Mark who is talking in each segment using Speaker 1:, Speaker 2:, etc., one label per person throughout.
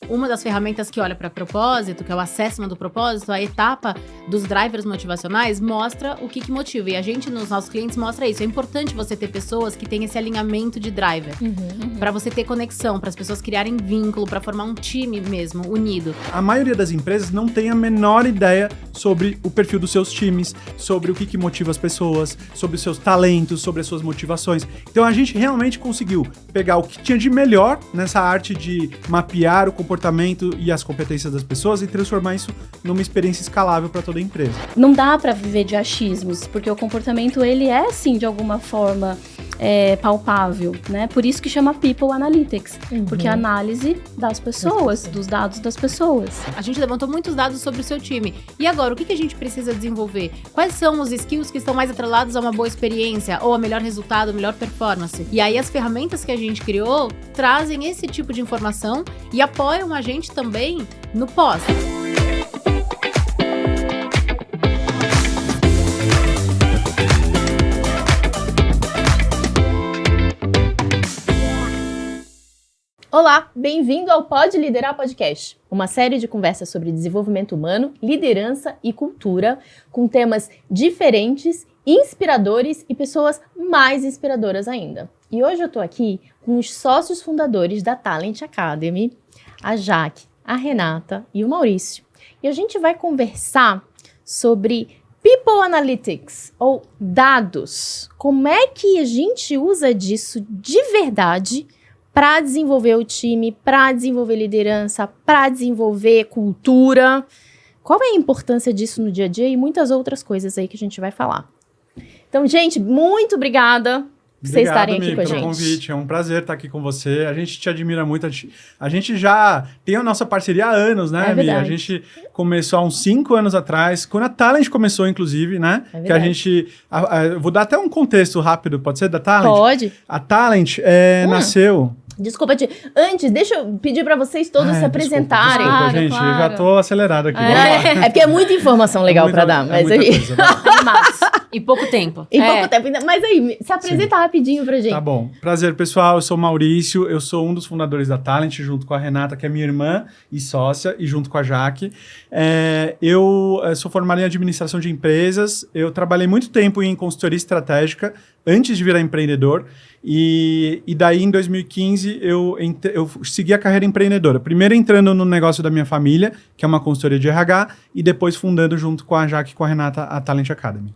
Speaker 1: uma das ferramentas que olha para propósito, que é o assessment do propósito, a etapa dos drivers motivacionais, mostra o que motiva. E a gente, nos nossos clientes, mostra isso. É importante você ter pessoas que têm esse alinhamento de driver. Para você ter conexão, para as pessoas criarem vínculo, para formar um time mesmo, unido.
Speaker 2: A maioria das empresas não tem a menor ideia sobre o perfil dos seus times, sobre o que motiva as pessoas, sobre os seus talentos, sobre as suas motivações. Então a gente realmente conseguiu pegar o que tinha de melhor nessa arte de mapear o comportamento e as competências das pessoas e transformar isso numa experiência escalável para toda a empresa.
Speaker 3: Não dá para viver de achismos, porque o comportamento ele é sim de alguma forma palpável, né? Por isso que chama People Analytics, porque é a análise das pessoas, dos dados das pessoas.
Speaker 1: A gente levantou muitos dados sobre o seu time. E agora, o que a gente precisa desenvolver? Quais são os skills que estão mais atrelados a uma boa experiência, ou a melhor resultado, a melhor performance? E aí as ferramentas que a gente criou trazem esse tipo de informação e apoiam a gente também no pós.
Speaker 4: Olá, bem-vindo ao Pode Liderar Podcast, uma série de conversas sobre desenvolvimento humano, liderança e cultura, com temas diferentes, inspiradores e pessoas mais inspiradoras ainda. E hoje eu tô aqui com os sócios fundadores da Talent Academy, a Jaque, a Renata e o Maurício. E a gente vai conversar sobre People Analytics, ou dados. Como é que a gente usa disso de verdade para desenvolver o time, para desenvolver liderança, para desenvolver cultura? Qual é a importância disso no dia a dia e muitas outras coisas aí que a gente vai falar. Então, gente, muito obrigada por vocês estarem aqui com a gente.
Speaker 2: Obrigado, pelo convite. É um prazer estar aqui com você. A gente te admira muito. A gente já tem a nossa parceria há anos, né, Mi? A gente começou há uns 5 anos atrás, quando a Talent começou, inclusive, né? Que a gente... vou dar até um contexto rápido, pode ser, da Talent?
Speaker 4: Pode.
Speaker 2: A Talent nasceu...
Speaker 4: Desculpa, antes, deixa eu pedir para vocês todos se apresentarem.
Speaker 2: Desculpa, gente, eu já tô acelerado aqui.
Speaker 4: É porque é muita informação legal para dar, mas aí...
Speaker 1: E pouco tempo.
Speaker 4: Pouco tempo. Mas aí, se apresenta rapidinho pra gente.
Speaker 2: Tá bom. Prazer, pessoal. Eu sou o Maurício, eu sou um dos fundadores da Talent, junto com a Renata, que é minha irmã e sócia, e junto com a Jaque. Eu sou formado em administração de empresas, eu trabalhei muito tempo em consultoria estratégica, antes de virar empreendedor, e daí em 2015 eu segui a carreira empreendedora. Primeiro entrando no negócio da minha família, que é uma consultoria de RH, e depois fundando junto com a Jaque e com a Renata a Talent Academy.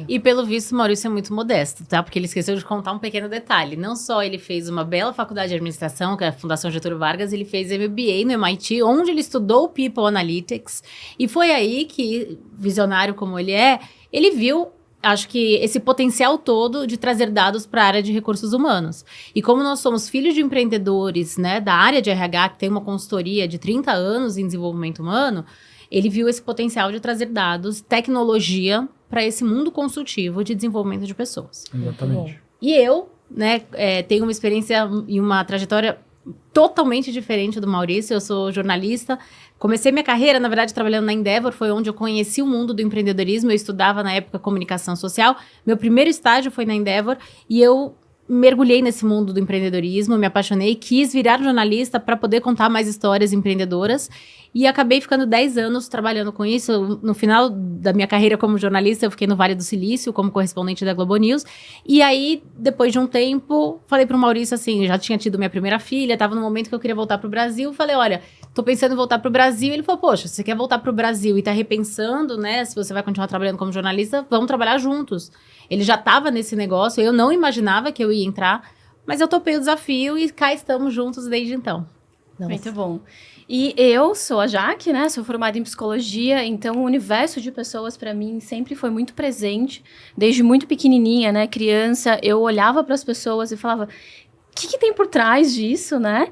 Speaker 1: E pelo visto, o Maurício é muito modesto, tá? Porque ele esqueceu de contar um pequeno detalhe. Não só ele fez uma bela faculdade de administração, que é a Fundação Getúlio Vargas, ele fez MBA no MIT, onde ele estudou People Analytics. E foi aí que, visionário como ele é, ele viu, acho que esse potencial todo de trazer dados para a área de recursos humanos. E como nós somos filhos de empreendedores, né, da área de RH, que tem uma consultoria de 30 anos em desenvolvimento humano, ele viu esse potencial de trazer dados, tecnologia, para esse mundo consultivo de desenvolvimento de pessoas.
Speaker 2: Exatamente.
Speaker 1: E eu, né, tenho uma experiência e uma trajetória totalmente diferente do Maurício. Eu sou jornalista. Comecei minha carreira, na verdade, trabalhando na Endeavor. Foi onde eu conheci o mundo do empreendedorismo. Eu estudava, na época, comunicação social. Meu primeiro estágio foi na Endeavor. E eu mergulhei nesse mundo do empreendedorismo, me apaixonei, quis virar jornalista para poder contar mais histórias empreendedoras e acabei ficando 10 anos trabalhando com isso. No final da minha carreira como jornalista, eu fiquei no Vale do Silício como correspondente da Globo News. E aí, depois de um tempo, falei pro Maurício assim, já tinha tido minha primeira filha, estava no momento que eu queria voltar pro Brasil, falei, olha, tô pensando em voltar pro Brasil. Ele falou, poxa, você quer voltar pro Brasil e tá repensando, né, se você vai continuar trabalhando como jornalista, vamos trabalhar juntos. Ele já estava nesse negócio, eu não imaginava que eu ia entrar, mas eu topei o desafio e cá estamos juntos desde então.
Speaker 3: Nossa. Muito bom. E eu sou a Jaque, né? Sou formada em psicologia, então o universo de pessoas para mim sempre foi muito presente. Desde muito pequenininha, né? Criança, eu olhava para as pessoas e falava, o que tem por trás disso, né?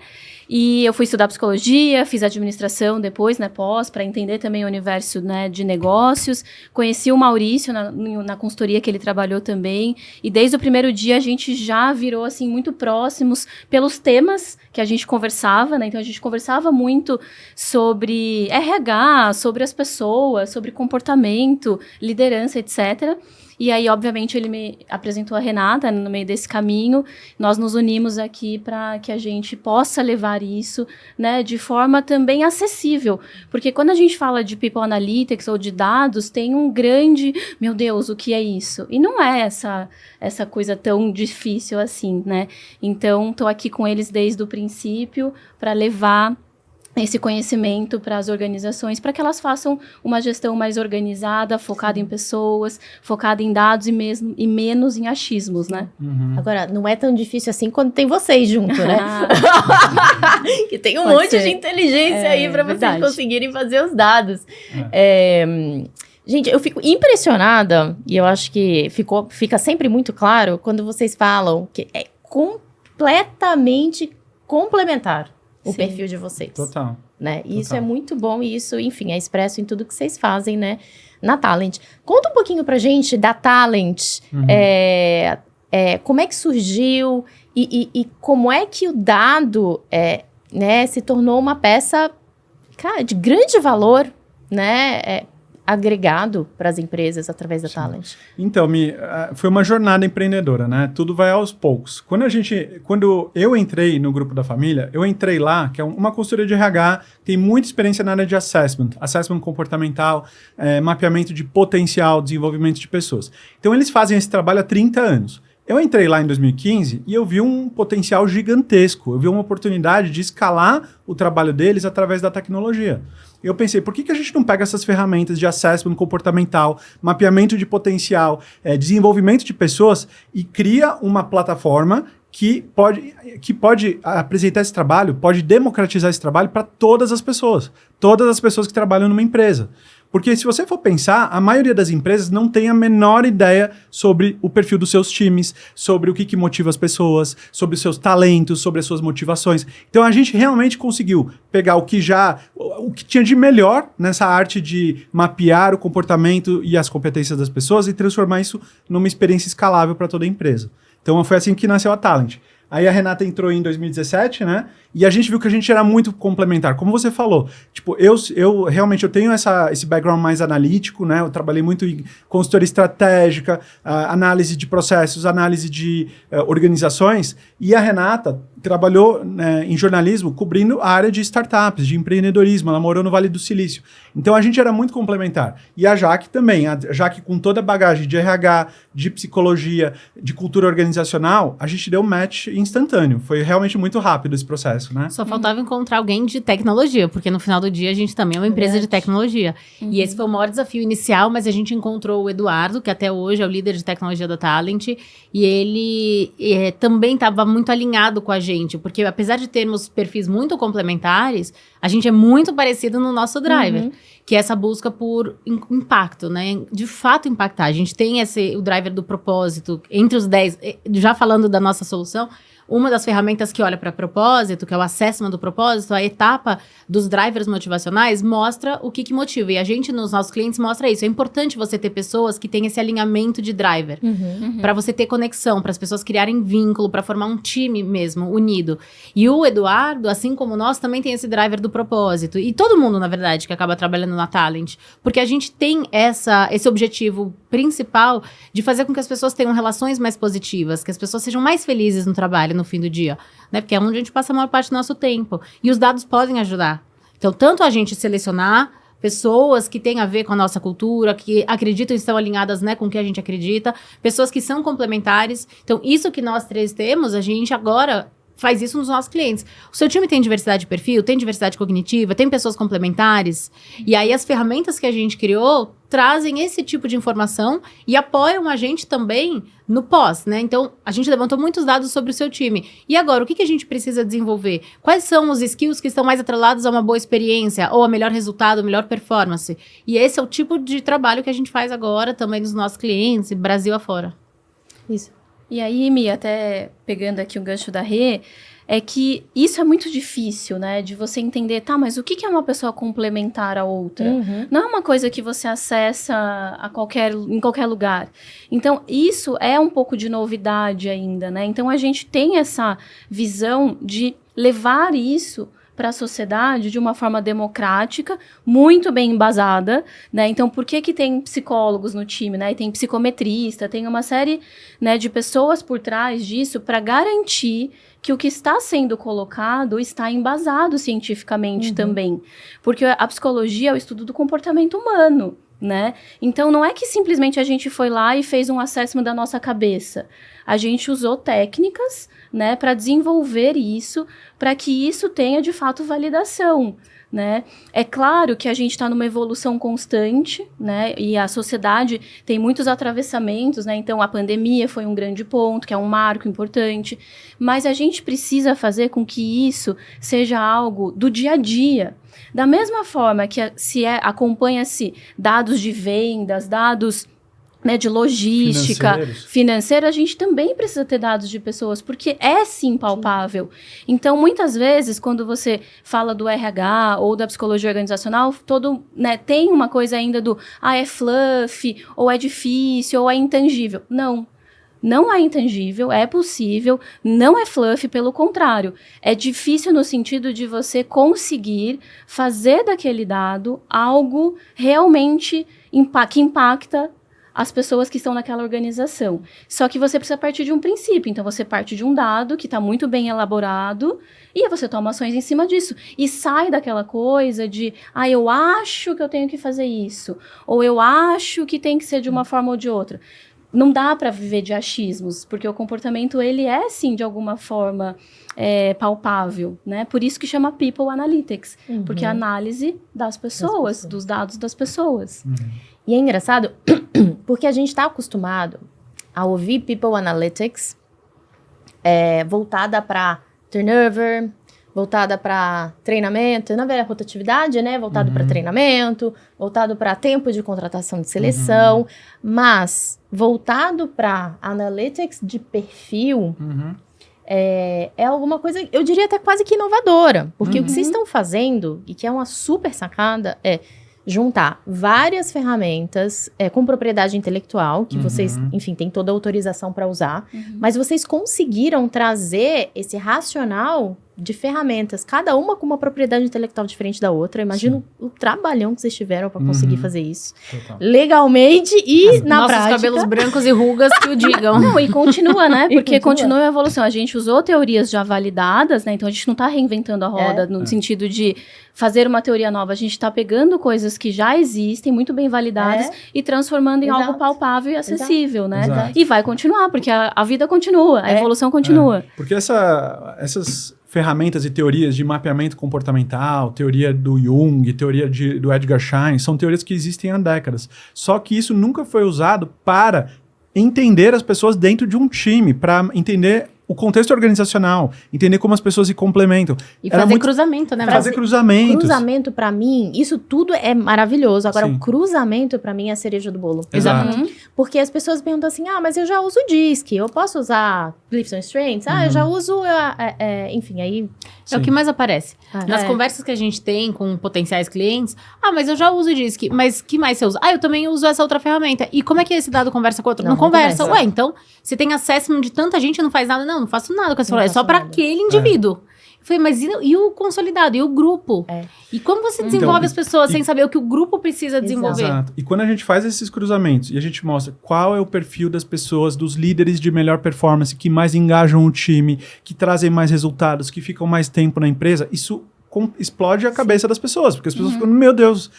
Speaker 3: E eu fui estudar psicologia, fiz administração depois, né, pós, para entender também o universo, né, de negócios. Conheci o Maurício na consultoria que ele trabalhou também. E desde o primeiro dia a gente já virou, assim, muito próximos pelos temas que a gente conversava, né? Então a gente conversava muito sobre RH, sobre as pessoas, sobre comportamento, liderança, etc. E aí, obviamente, ele me apresentou a Renata no meio desse caminho. Nós nos unimos aqui para que a gente possa levar levar isso, né, de forma também acessível. Porque quando a gente fala de People Analytics ou de dados, tem um grande, meu Deus, o que é isso? E não é essa coisa tão difícil assim, né? Então, estou aqui com eles desde o princípio para levar esse conhecimento para as organizações, para que elas façam uma gestão mais organizada, focada em pessoas, focada em dados e menos em achismos, né?
Speaker 4: Agora, não é tão difícil assim quando tem vocês junto, né? Que tem um
Speaker 3: Pode
Speaker 4: monte
Speaker 3: ser.
Speaker 4: de inteligência aí para vocês
Speaker 3: verdade.
Speaker 4: conseguirem fazer os dados. Gente, eu fico impressionada, e eu acho que fica sempre muito claro quando vocês falam que é completamente complementar o
Speaker 3: Sim.
Speaker 4: perfil de vocês.
Speaker 2: Total.
Speaker 4: Né? E isso
Speaker 2: Total.
Speaker 4: é muito bom e isso, enfim, é expresso em tudo que vocês fazem, né? Na Talent. Conta um pouquinho pra gente da Talent, como é que surgiu e como é que o dado né, se tornou uma peça, cara, de grande valor, né? Agregado para as empresas através da Talent.
Speaker 2: Então, foi uma jornada empreendedora, né? Tudo vai aos poucos. Quando eu entrei no Grupo da Família, eu entrei lá, que é uma consultoria de RH, tem muita experiência na área de assessment comportamental, mapeamento de potencial, desenvolvimento de pessoas. Então, eles fazem esse trabalho há 30 anos. Eu entrei lá em 2015 e eu vi um potencial gigantesco. Eu vi uma oportunidade de escalar o trabalho deles através da tecnologia. Eu pensei, por que a gente não pega essas ferramentas de assessment comportamental, mapeamento de potencial, desenvolvimento de pessoas e cria uma plataforma que pode apresentar esse trabalho, pode democratizar esse trabalho para todas as pessoas que trabalham numa empresa. Porque se você for pensar, a maioria das empresas não tem a menor ideia sobre o perfil dos seus times, sobre o que motiva as pessoas, sobre os seus talentos, sobre as suas motivações. Então a gente realmente conseguiu pegar o que tinha de melhor nessa arte de mapear o comportamento e as competências das pessoas e transformar isso numa experiência escalável para toda a empresa. Então foi assim que nasceu a Talent. Aí a Renata entrou em 2017, né? E a gente viu que a gente era muito complementar. Como você falou, tipo, eu realmente tenho esse background mais analítico, né? Eu trabalhei muito em consultoria estratégica, análise de processos, análise de organizações. E a Renata trabalhou em jornalismo cobrindo a área de startups, de empreendedorismo. Ela morou no Vale do Silício. Então a gente era muito complementar. E a Jaque também. A Jaque com toda a bagagem de RH, de psicologia, de cultura organizacional, a gente deu match instantâneo. Foi realmente muito rápido esse processo, né?
Speaker 1: Só faltava encontrar alguém de tecnologia, porque no final do dia a gente também é uma empresa de tecnologia. E esse foi o maior desafio inicial, mas a gente encontrou o Eduardo, que até hoje é o líder de tecnologia da Talent, e ele também estava muito alinhado com a gente, porque apesar de termos perfis muito complementares, a gente é muito parecido no nosso driver, que é essa busca por impacto, né? De fato impactar. A gente tem o driver do propósito, entre os 10, já falando da nossa solução, uma das ferramentas que olha para propósito, que é o assessment do propósito, a etapa dos drivers motivacionais mostra o que motiva. E a gente, nos nossos clientes, mostra isso. É importante você ter pessoas que têm esse alinhamento de driver. Para você ter conexão, para as pessoas criarem vínculo, para formar um time mesmo, unido. E o Eduardo, assim como nós, também tem esse driver do propósito. E todo mundo, na verdade, que acaba trabalhando na Talent. Porque a gente tem esse objetivo principal de fazer com que as pessoas tenham relações mais positivas, que as pessoas sejam mais felizes no trabalho, no fim do dia, né? Porque é onde a gente passa a maior parte do nosso tempo. E os dados podem ajudar. Então, tanto a gente selecionar pessoas que têm a ver com a nossa cultura, que acreditam e estão alinhadas, né, com o que a gente acredita, pessoas que são complementares. Então, isso que nós três temos, a gente agora faz isso nos nossos clientes. O seu time tem diversidade de perfil, tem diversidade cognitiva, tem pessoas complementares. E aí as ferramentas que a gente criou trazem esse tipo de informação e apoiam a gente também no pós, né? Então, a gente levantou muitos dados sobre o seu time. E agora, o que a gente precisa desenvolver? Quais são os skills que estão mais atrelados a uma boa experiência, ou a melhor resultado, a melhor performance? E esse é o tipo de trabalho que a gente faz agora também nos nossos clientes, Brasil afora.
Speaker 4: Isso.
Speaker 3: E aí, Mi, até pegando aqui o gancho da Rê, é que isso é muito difícil, né? De você entender, tá, mas o que é uma pessoa complementar à outra? Não é uma coisa que você acessa em qualquer lugar. Então, isso é um pouco de novidade ainda, né? Então, a gente tem essa visão de levar isso para a sociedade de uma forma democrática, muito bem embasada, né? Então, por que tem psicólogos no time, né? E tem psicometrista, tem uma série, né, de pessoas por trás disso para garantir que o que está sendo colocado está embasado cientificamente também. Porque a psicologia é o estudo do comportamento humano, né? Então, não é que simplesmente a gente foi lá e fez um assessment da nossa cabeça. A gente usou técnicas, né, para desenvolver isso, para que isso tenha, de fato, validação, né? É claro que a gente está numa evolução constante, né? E a sociedade tem muitos atravessamentos, né? Então, a pandemia foi um grande ponto, que é um marco importante. Mas a gente precisa fazer com que isso seja algo do dia a dia. Da mesma forma que acompanha-se dados de vendas, dados, né, de logística, financeira, a gente também precisa ter dados de pessoas, porque é sim palpável. Então, muitas vezes, quando você fala do RH ou da psicologia organizacional, né, tem uma coisa ainda do, é fluff, ou é difícil, ou é intangível. Não é intangível, é possível, não é fluff, pelo contrário. É difícil no sentido de você conseguir fazer daquele dado algo realmente que impacta as pessoas que estão naquela organização. Só que você precisa partir de um princípio. Então, você parte de um dado que está muito bem elaborado e você toma ações em cima disso. E sai daquela coisa de, eu acho que eu tenho que fazer isso. Ou eu acho que tem que ser de uma forma ou de outra. Não dá para viver de achismos, porque o comportamento, ele é, sim, de alguma forma palpável, né? Por isso que chama People Analytics, porque é a análise das pessoas, dos dados das pessoas.
Speaker 4: E é engraçado, porque a gente está acostumado a ouvir People Analytics voltada para turnover, voltada para treinamento, na verdade, rotatividade, né? Voltado para treinamento, voltado para tempo de contratação de seleção, mas voltado para analytics de perfil, é alguma coisa, eu diria até quase que inovadora, porque o que vocês estão fazendo, e que é uma super sacada, é juntar várias ferramentas com propriedade intelectual, que vocês, enfim, têm toda a autorização para usar, mas vocês conseguiram trazer esse racional de ferramentas, cada uma com uma propriedade intelectual diferente da outra. Imagino o trabalhão que vocês tiveram para conseguir fazer isso.
Speaker 2: Total.
Speaker 4: Legalmente e na
Speaker 1: Nossos
Speaker 4: prática.
Speaker 1: cabelos brancos e rugas que o digam.
Speaker 3: Não, e continua, né? Porque continua a evolução. A gente usou teorias já validadas, né? Então, a gente não está reinventando a roda no sentido de fazer uma teoria nova. A gente está pegando coisas que já existem, muito bem validadas, e transformando em algo palpável e acessível, né?
Speaker 2: Exato.
Speaker 3: E vai continuar, porque a vida continua, a evolução continua.
Speaker 2: Porque essas ferramentas e teorias de mapeamento comportamental, teoria do Jung, teoria do Edgar Schein, são teorias que existem há décadas. Só que isso nunca foi usado para entender as pessoas dentro de um time, para entender o contexto organizacional, entender como as pessoas se complementam.
Speaker 1: E fazer cruzamento, né?
Speaker 2: Fazer cruzamentos.
Speaker 4: Cruzamento, pra mim, isso tudo é maravilhoso. Agora,
Speaker 2: Sim.
Speaker 4: o cruzamento, pra mim, é a cereja do bolo.
Speaker 2: Exato.
Speaker 4: Porque as pessoas perguntam assim, mas eu já uso DISC, eu posso usar Clifton Strengths? Eu já uso, enfim, aí...
Speaker 1: É o que mais aparece.
Speaker 4: Ah,
Speaker 1: Nas conversas que a gente tem com potenciais clientes, mas eu já uso o DISC, mas que mais você usa? Eu também uso essa outra ferramenta. E como é que esse dado conversa com o outro? Não conversa.
Speaker 4: conversa.
Speaker 1: Então, você tem assessment de tanta gente e não faz nada? Não faço nada com essa ferramenta. É só
Speaker 4: faço
Speaker 1: para
Speaker 4: nada.
Speaker 1: aquele indivíduo. Eu falei, mas e o consolidado? E o grupo? E como você desenvolve as pessoas sem saber o que o grupo precisa desenvolver?
Speaker 2: Exato. E quando a gente faz esses cruzamentos e a gente mostra qual é o perfil das pessoas, dos líderes de melhor performance, que mais engajam o time, que trazem mais resultados, que ficam mais tempo na empresa, isso explode a cabeça das pessoas, porque as pessoas ficam, meu Deus,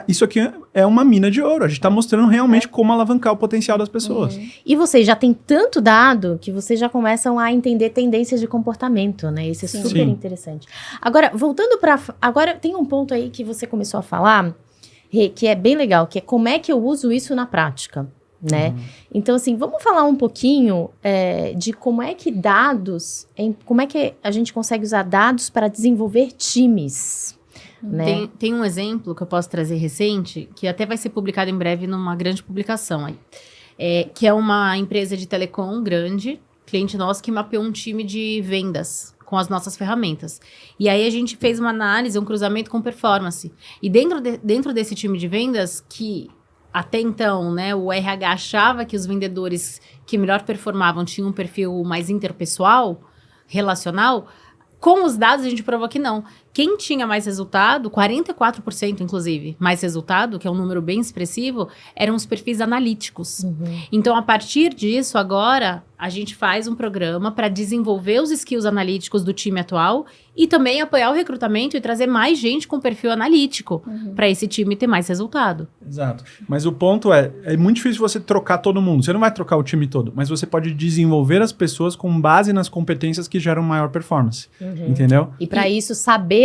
Speaker 2: isso aqui é uma mina de ouro, a gente está mostrando realmente como alavancar o potencial das pessoas.
Speaker 4: E vocês já têm tanto dado que vocês já começam a entender tendências de comportamento, né? Isso é super interessante. Agora, voltando para... Agora, tem um ponto aí que você começou a falar, Rê, que é bem legal, que é como é que eu uso isso na prática, né? Então, assim, vamos falar um pouquinho de como é que como é que a gente consegue usar dados para desenvolver times, né?
Speaker 1: Tem um exemplo que eu posso trazer recente, que até vai ser publicado em breve numa grande publicação aí. Que é uma empresa de telecom grande, cliente nosso, que mapeou um time de vendas com as nossas ferramentas. E aí a gente fez uma análise, um cruzamento com performance. E dentro desse time de vendas, que até então, né, o RH achava que os vendedores que melhor performavam tinham um perfil mais interpessoal, relacional, com os dados a gente provou que não. Quem tinha mais resultado, 44% inclusive, mais resultado, que é um número bem expressivo, eram os perfis analíticos. Então, a partir disso, agora, a gente faz um programa para desenvolver os skills analíticos do time atual e também apoiar o recrutamento e trazer mais gente com perfil analítico para esse time ter mais resultado.
Speaker 2: Exato. Mas o ponto é muito difícil você trocar todo mundo. Você não vai trocar o time todo, mas você pode desenvolver as pessoas com base nas competências que geram maior performance. Entendeu?
Speaker 4: E para isso, saber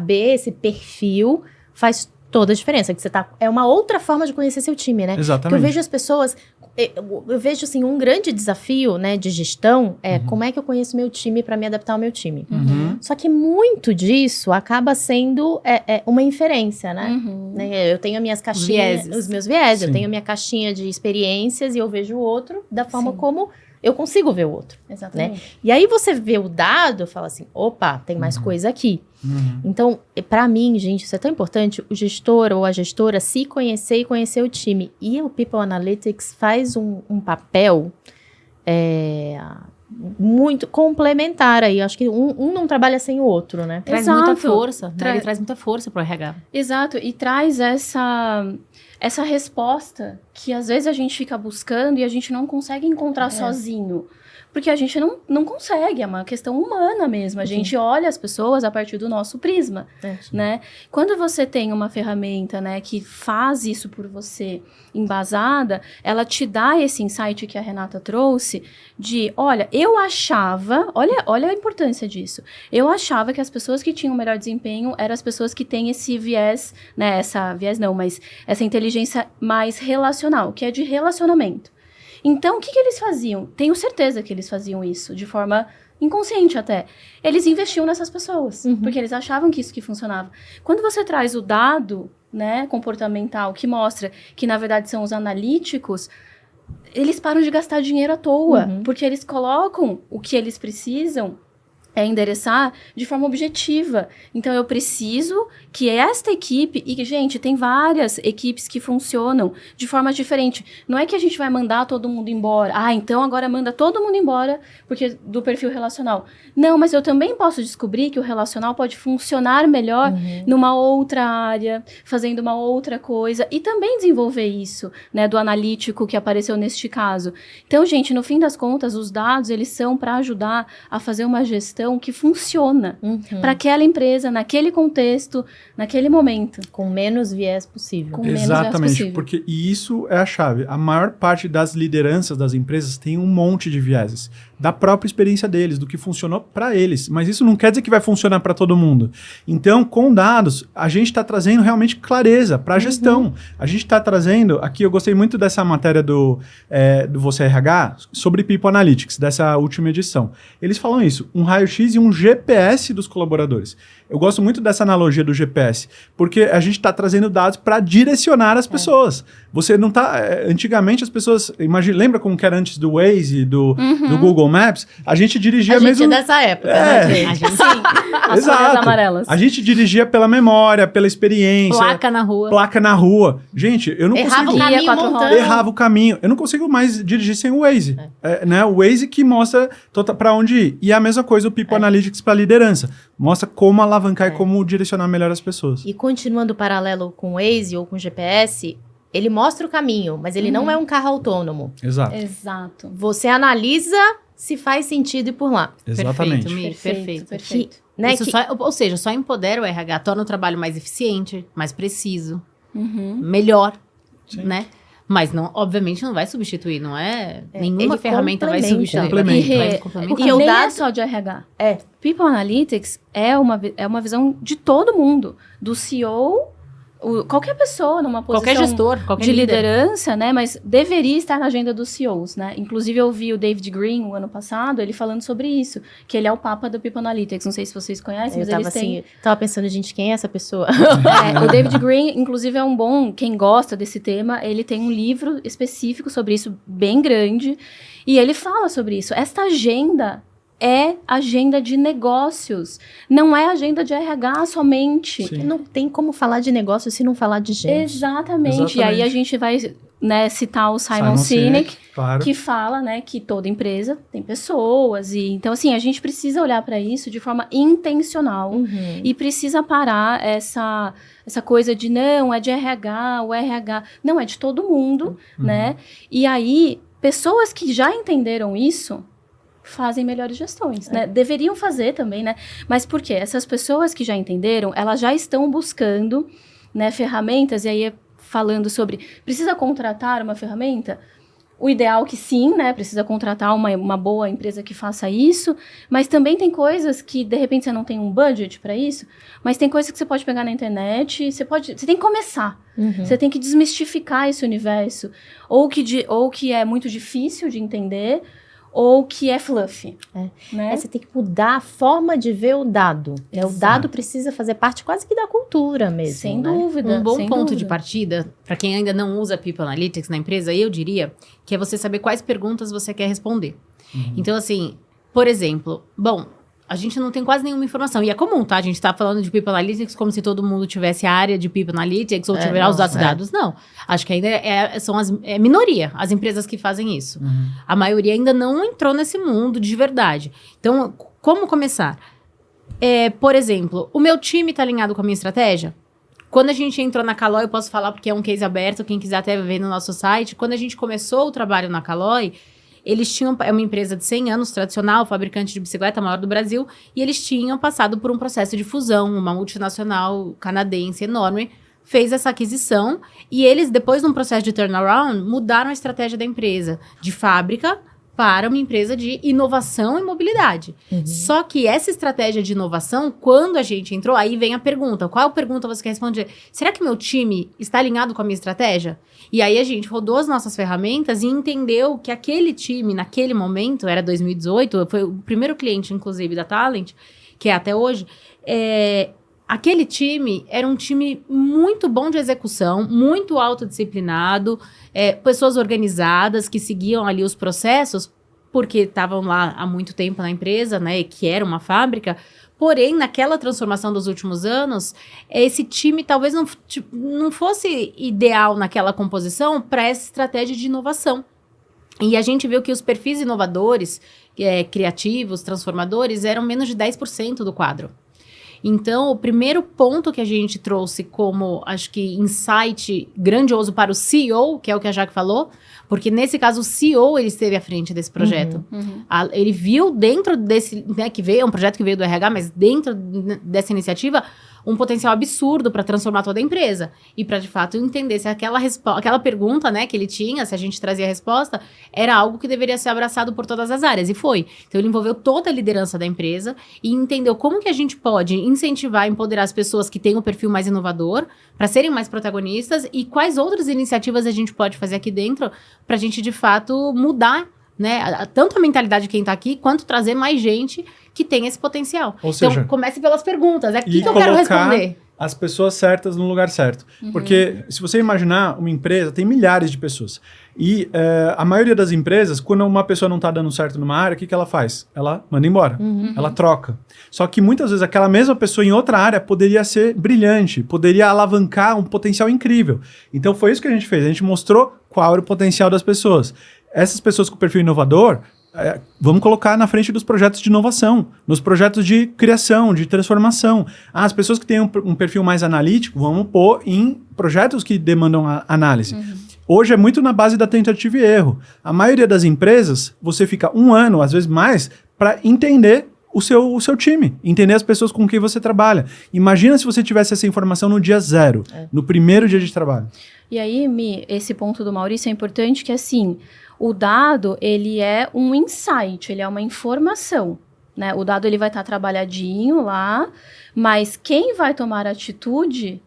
Speaker 4: esse perfil faz toda a diferença. Que é uma outra forma de conhecer seu time, né?
Speaker 2: Exatamente.
Speaker 4: Porque eu vejo as pessoas... Eu vejo, assim, um grande desafio, né, de gestão como é que eu conheço meu time para me adaptar ao meu time. Só que muito disso acaba sendo uma inferência, né? Eu tenho as minhas caixinhas... Os meus vieses.
Speaker 2: Sim.
Speaker 4: Eu tenho a minha caixinha de experiências e eu vejo o outro da forma como eu consigo ver o outro.
Speaker 3: Exatamente.
Speaker 4: Né? E aí você vê o dado e fala assim, opa, tem mais coisa aqui. Então, para mim, gente, isso é tão importante, o gestor ou a gestora se conhecer e conhecer o time. E o People Analytics faz um papel muito complementar aí. Acho que um não trabalha sem o outro, né?
Speaker 1: Traz
Speaker 3: Exato.
Speaker 1: muita força, né? Ele traz muita força pro RH.
Speaker 3: Exato, e traz essa resposta que às vezes a gente fica buscando e a gente não consegue encontrar sozinho. Porque a gente não consegue, é uma questão humana mesmo. A gente olha as pessoas a partir do nosso prisma, né? Quando você tem uma ferramenta, né, que faz isso por você embasada, ela te dá esse insight que a Renata trouxe de, olha, eu achava, olha a importância disso. Eu achava que as pessoas que tinham o melhor desempenho eram as pessoas que têm esse viés, né, mas essa inteligência mais relacional, que é de relacionamento. Então, o que eles faziam? Tenho certeza que eles faziam isso, de forma inconsciente até. Eles investiam nessas pessoas, porque eles achavam que isso que funcionava. Quando você traz o dado, né, comportamental, que mostra que, na verdade, são os analíticos, eles param de gastar dinheiro à toa, porque eles colocam o que eles precisam endereçar de forma objetiva. Então, eu preciso que esta equipe... E, gente, tem várias equipes que funcionam de forma diferente. Não é que a gente vai mandar todo mundo embora. Então agora manda todo mundo embora porque do perfil relacional. Não, mas eu também posso descobrir que o relacional pode funcionar melhor numa outra área, fazendo uma outra coisa. E também desenvolver isso, né, do analítico que apareceu neste caso. Então, gente, no fim das contas, os dados, eles são para ajudar a fazer uma gestão que funciona para aquela empresa, naquele contexto, naquele momento.
Speaker 4: Com menos viés possível.
Speaker 3: Com menos viés possível.
Speaker 2: Porque isso é a chave. A maior parte das lideranças das empresas tem um monte de vieses. Da própria experiência deles, do que funcionou para eles. Mas isso não quer dizer que vai funcionar para todo mundo. Então, com dados, a gente está trazendo realmente clareza para a gestão. A gente está trazendo... Aqui eu gostei muito dessa matéria do Você RH sobre People Analytics, dessa última edição. Eles falam isso, um raio-x e um GPS dos colaboradores. Eu gosto muito dessa analogia do GPS, porque a gente está trazendo dados para direcionar as pessoas. Você não está... Antigamente as pessoas... Lembra como que era antes do Waze, do Google Maps? A gente dirigia mesmo...
Speaker 4: A gente é dessa época, né, gente?
Speaker 1: A gente
Speaker 3: As folhas amarelas.
Speaker 2: A gente dirigia pela memória, pela experiência.
Speaker 1: placa na rua.
Speaker 2: Placa na rua. Gente, eu não
Speaker 4: Errava
Speaker 2: consigo...
Speaker 4: o caminho montando.
Speaker 2: Errava o caminho. Eu não consigo mais dirigir sem o Waze. Né? O Waze que mostra para onde ir. E a mesma coisa o People Analytics para liderança. Mostra como alavancar e como direcionar melhor as pessoas.
Speaker 4: E continuando o paralelo com o Waze ou com o GPS, ele mostra o caminho, mas ele não é um carro autônomo.
Speaker 2: Exato.
Speaker 3: Exato.
Speaker 4: Você analisa se faz sentido ir por lá.
Speaker 2: Exatamente.
Speaker 1: Perfeito, Mi, perfeito.
Speaker 3: Perfeito.
Speaker 4: Né?
Speaker 1: Isso ou seja, só empodera o RH, torna o trabalho mais eficiente, mais preciso, melhor, né? Mas, não, obviamente, não vai substituir, não é? Nenhuma
Speaker 4: ele
Speaker 1: ferramenta vai
Speaker 4: complementa.
Speaker 1: substituir.
Speaker 2: Complementa.
Speaker 1: Vai
Speaker 3: O
Speaker 1: complementar.
Speaker 3: que
Speaker 4: E o
Speaker 3: nem
Speaker 4: dado-
Speaker 3: é só de RH.
Speaker 4: É.
Speaker 3: People Analytics é uma visão de todo mundo. Do CEO, qualquer pessoa numa posição
Speaker 1: Qualquer gestor, qualquer
Speaker 3: de
Speaker 1: líder.
Speaker 3: liderança, né? Mas deveria estar na agenda dos CEOs, né? Inclusive, eu vi o David Green, o ano passado, ele falando sobre isso. Que ele é o papa do People Analytics. Não sei se vocês conhecem,
Speaker 4: Eu
Speaker 3: mas
Speaker 4: tava
Speaker 3: eles têm...
Speaker 4: assim, tava pensando, gente, quem é essa pessoa?
Speaker 3: O David Green, inclusive, é um bom... Quem gosta desse tema, ele tem um livro específico sobre isso, bem grande. E ele fala sobre isso. Esta agenda é agenda de negócios. Não é agenda de RH somente.
Speaker 2: Sim.
Speaker 4: Não tem como falar de negócio se não falar de gente.
Speaker 3: Exatamente. E aí a gente vai né, citar o Simon Sinek,
Speaker 2: claro.
Speaker 3: que fala, né, que toda empresa tem pessoas. E então, assim, a gente precisa olhar para isso de forma intencional e precisa parar essa coisa de, não, é de RH, o RH... Não, é de todo mundo, né? E aí, pessoas que já entenderam isso fazem melhores gestões, né? Deveriam fazer também, né? Mas por quê? Essas pessoas que já entenderam, elas já estão buscando, né, ferramentas, e aí falando sobre, precisa contratar uma ferramenta? O ideal que sim, né? Precisa contratar uma boa empresa que faça isso, mas também tem coisas que, de repente, você não tem um budget para isso, mas tem coisas que você pode pegar na internet, você tem que começar. Você tem que desmistificar esse universo, ou que é muito difícil de entender, ou que é fluffy. Né?
Speaker 4: Você tem que mudar a forma de ver o dado. O dado precisa fazer parte quase que da cultura mesmo.
Speaker 3: Sem dúvida.
Speaker 1: Um bom ponto de partida, para quem ainda não usa People Analytics na empresa, eu diria que é você saber quais perguntas você quer responder. Então, assim, por exemplo, a gente não tem quase nenhuma informação. E é comum, tá? A gente tá falando de People Analytics como se todo mundo tivesse a área de People Analytics ou tivesse os dados. Não. Acho que ainda são minoria, as empresas que fazem isso. A maioria ainda não entrou nesse mundo de verdade. Então, como começar? Por exemplo, o meu time tá alinhado com a minha estratégia? Quando a gente entrou na Caloi, eu posso falar porque é um case aberto, quem quiser até ver no nosso site. Quando a gente começou o trabalho na Caloi, eles tinham, é uma empresa de 100 anos, tradicional, fabricante de bicicleta, maior do Brasil, e eles tinham passado por um processo de fusão, uma multinacional canadense enorme, fez essa aquisição, e eles, depois de um processo de turnaround, mudaram a estratégia da empresa, de fábrica para uma empresa de inovação e mobilidade. Só que essa estratégia de inovação, quando a gente entrou, aí vem a pergunta. Qual pergunta você quer responder? Será que meu time está alinhado com a minha estratégia? E aí a gente rodou as nossas ferramentas e entendeu que aquele time, naquele momento, era 2018, foi o primeiro cliente, inclusive, da Talent, que é até hoje, aquele time era um time muito bom de execução, muito autodisciplinado, pessoas organizadas que seguiam ali os processos, porque estavam lá há muito tempo na empresa, né, e que era uma fábrica. Porém, naquela transformação dos últimos anos, esse time talvez não fosse ideal naquela composição para essa estratégia de inovação. E a gente viu que os perfis inovadores, criativos, transformadores, eram menos de 10% do quadro. Então, o primeiro ponto que a gente trouxe como, acho que, insight grandioso para o CEO, que é o que a Jaque falou, porque nesse caso o CEO, ele esteve à frente desse projeto. Ele viu dentro desse, né, que veio, é um projeto que veio do RH, mas dentro dessa iniciativa, um potencial absurdo para transformar toda a empresa. E para, de fato, entender se aquela pergunta, né, que ele tinha, se a gente trazia a resposta, era algo que deveria ser abraçado por todas as áreas. E foi. Então, ele envolveu toda a liderança da empresa e entendeu como que a gente pode incentivar e empoderar as pessoas que têm o perfil mais inovador para serem mais protagonistas e quais outras iniciativas a gente pode fazer aqui dentro para a gente, de fato, mudar, né, tanto a mentalidade de quem está aqui, quanto trazer mais gente que tem esse potencial.
Speaker 2: Ou seja,
Speaker 1: então, comece pelas perguntas. O que eu quero responder?
Speaker 2: As pessoas certas no lugar certo. Porque, se você imaginar, uma empresa tem milhares de pessoas. E a maioria das empresas, quando uma pessoa não está dando certo numa área, o que ela faz? Ela manda embora. Ela troca. Só que, muitas vezes, aquela mesma pessoa em outra área poderia ser brilhante, poderia alavancar um potencial incrível. Então, foi isso que a gente fez. A gente mostrou qual era o potencial das pessoas. Essas pessoas com perfil inovador, vamos colocar na frente dos projetos de inovação, nos projetos de criação, de transformação. As pessoas que têm um perfil mais analítico, vamos pôr em projetos que demandam análise. Hoje é muito na base da tentativa e erro. A maioria das empresas, você fica 1 ano, às vezes mais, para entender o seu time, entender as pessoas com quem você trabalha. Imagina se você tivesse essa informação no dia 0, no primeiro dia de trabalho.
Speaker 3: E aí, Mi, esse ponto do Maurício é importante, que assim, o dado, ele é um insight, ele é uma informação, né? O dado, ele vai estar trabalhadinho lá, mas quem vai tomar atitude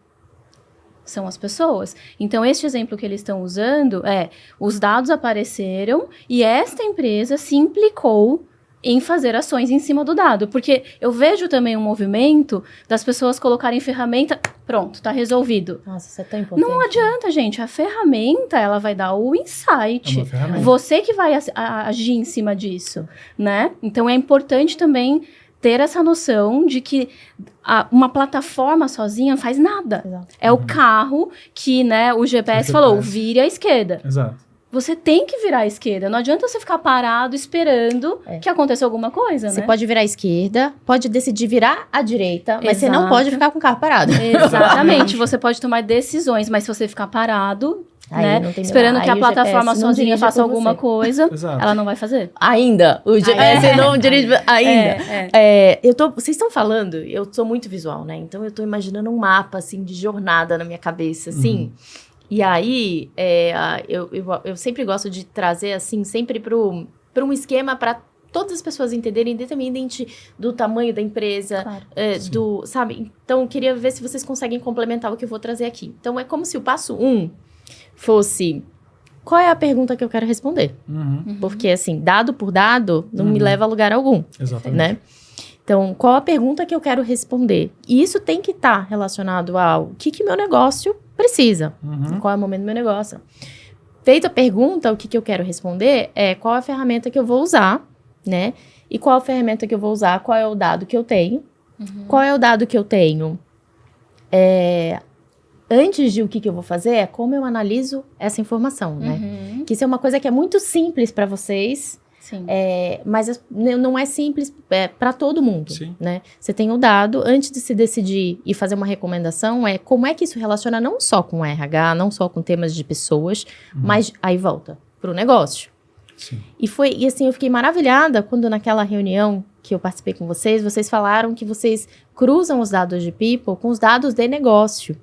Speaker 3: são as pessoas. Então, este exemplo que eles estão usando os dados apareceram e esta empresa se implicou em fazer ações em cima do dado. Porque eu vejo também um movimento das pessoas colocarem ferramenta, pronto, tá resolvido.
Speaker 4: Nossa, isso é tão importante.
Speaker 3: Não adianta, gente. A ferramenta, ela vai dar o insight. Você que vai agir em cima disso, né? Então, é importante também ter essa noção de que uma plataforma sozinha não faz nada.
Speaker 4: Exato.
Speaker 3: É o carro que, né, o GPS falou, vire à esquerda.
Speaker 2: Exato.
Speaker 3: Você tem que virar à esquerda. Não adianta você ficar parado esperando que aconteça alguma coisa,
Speaker 4: Você
Speaker 3: né?
Speaker 4: pode virar à esquerda, pode decidir virar à direita, mas você não
Speaker 3: Exato.
Speaker 4: pode ficar com o carro parado.
Speaker 3: Exatamente. Você pode tomar decisões, mas se você ficar parado,
Speaker 4: Aí
Speaker 3: né,
Speaker 4: não tem
Speaker 3: esperando
Speaker 4: milagre.
Speaker 3: que a
Speaker 4: Aí o
Speaker 3: plataforma
Speaker 4: GPS não
Speaker 3: sozinha
Speaker 4: dirige
Speaker 3: faça
Speaker 4: por
Speaker 3: alguma
Speaker 4: você.
Speaker 3: coisa,
Speaker 2: Exato.
Speaker 3: ela não vai fazer.
Speaker 4: Ainda. O GPS não dirige ainda. Vocês estão falando, eu sou muito visual, né? Então eu tô imaginando um mapa, assim, de jornada na minha cabeça, assim. E aí, eu sempre gosto de trazer, assim, sempre para um esquema para todas as pessoas entenderem, independente do tamanho da empresa,
Speaker 3: Claro.
Speaker 4: sabe? Então, eu queria ver se vocês conseguem complementar o que eu vou trazer aqui. Então, é como se o passo 1 fosse... Qual é a pergunta que eu quero responder? Porque, assim, dado por dado, não me leva a lugar algum,
Speaker 2: Exatamente.
Speaker 4: né? Então, qual a pergunta que eu quero responder? E isso tem que estar relacionado ao que meu negócio precisa. Qual é o momento do meu negócio? Feita a pergunta, o que eu quero responder é qual a ferramenta que eu vou usar, né? E qual a ferramenta que eu vou usar, qual é o dado que eu tenho. Qual é o dado que eu tenho? Antes de o que eu vou fazer, é como eu analiso essa informação, né? Que isso é uma coisa que é muito simples para vocês,
Speaker 3: Sim.
Speaker 4: mas não é simples para todo mundo,
Speaker 2: Sim.
Speaker 4: né? Você tem o dado, antes de se decidir e fazer uma recomendação, como é que isso relaciona não só com RH, não só com temas de pessoas, mas aí volta para o negócio.
Speaker 2: Sim.
Speaker 4: E assim, eu fiquei maravilhada quando naquela reunião que eu participei com vocês falaram que vocês cruzam os dados de people com os dados de negócio.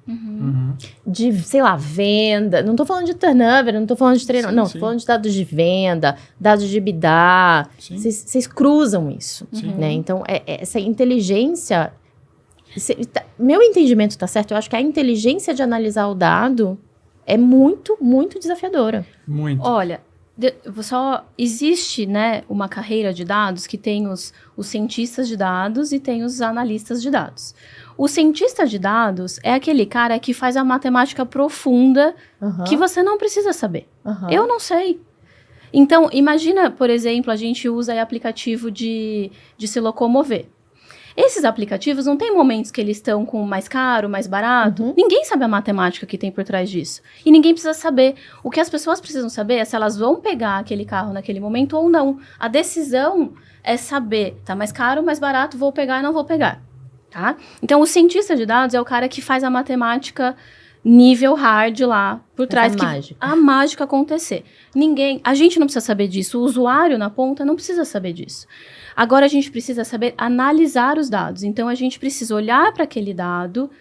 Speaker 4: De, sei lá, venda. Não tô falando de turnover, não tô falando de treino.
Speaker 2: Sim,
Speaker 4: não,
Speaker 2: sim.
Speaker 4: tô falando de dados de venda, dados de EBITDA.
Speaker 2: Sim.
Speaker 4: Vocês cruzam isso,
Speaker 2: Sim.
Speaker 4: né? Então, essa inteligência... Meu entendimento tá certo? Eu acho que a inteligência de analisar o dado é muito, muito desafiadora.
Speaker 2: Muito.
Speaker 3: Olha, só existe, né, uma carreira de dados que tem os cientistas de dados e tem os analistas de dados. O cientista de dados é aquele cara que faz a matemática profunda que você não precisa saber. Eu não sei. Então, imagina, por exemplo, a gente usa aí aplicativo de se locomover. Esses aplicativos não tem momentos que eles estão com mais caro, mais barato. Ninguém sabe a matemática que tem por trás disso. E ninguém precisa saber. O que as pessoas precisam saber é se elas vão pegar aquele carro naquele momento ou não. A decisão é saber, tá mais caro, mais barato, vou pegar e não vou pegar. Tá? Então, o cientista de dados é o cara que faz a matemática nível hard lá por trás. A mágica acontecer. A gente não precisa saber disso. O usuário na ponta não precisa saber disso. Agora, a gente precisa saber analisar os dados. Então, a gente precisa olhar para aquele dado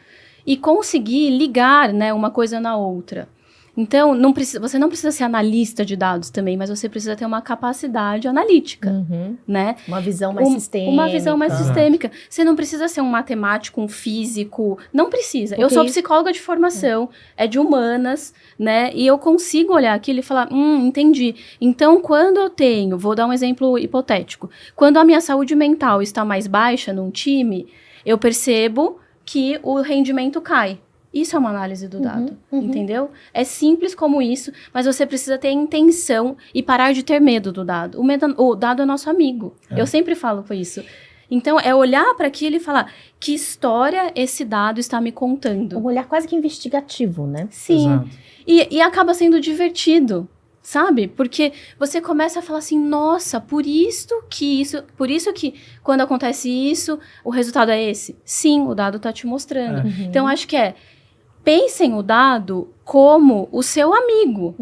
Speaker 3: e conseguir ligar, né, uma coisa na outra. Então, você não precisa ser analista de dados também, mas você precisa ter uma capacidade analítica, né?
Speaker 4: Uma visão mais sistêmica.
Speaker 3: Uma visão mais sistêmica. Você não precisa ser um matemático, um físico, não precisa. Eu sou psicóloga de formação, é de humanas, né? E eu consigo olhar aquilo e falar, entendi. Então, quando eu tenho, vou dar um exemplo hipotético, quando a minha saúde mental está mais baixa num time, eu percebo que o rendimento cai. Isso é uma análise do dado, entendeu? É simples como isso, mas você precisa ter intenção e parar de ter medo do dado. O dado é nosso amigo. Eu sempre falo com isso. Então, é olhar para aquilo e falar, que história esse dado está me contando?
Speaker 4: Um olhar quase que investigativo, né?
Speaker 3: Sim.
Speaker 2: Exato.
Speaker 3: E acaba sendo divertido, sabe? Porque você começa a falar assim, nossa, por isso que quando acontece isso, o resultado é esse. Sim, o dado está te mostrando. Então, acho que pensem o dado como o seu amigo,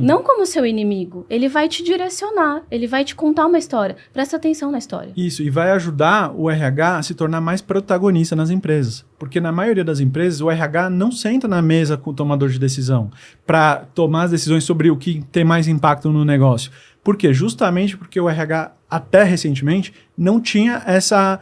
Speaker 3: não como o seu inimigo. Ele vai te direcionar, ele vai te contar uma história. Presta atenção na história.
Speaker 2: Isso, e vai ajudar o RH a se tornar mais protagonista nas empresas. Porque na maioria das empresas, o RH não senta na mesa com o tomador de decisão para tomar as decisões sobre o que tem mais impacto no negócio. Por quê? Justamente porque o RH, até recentemente, não tinha essa...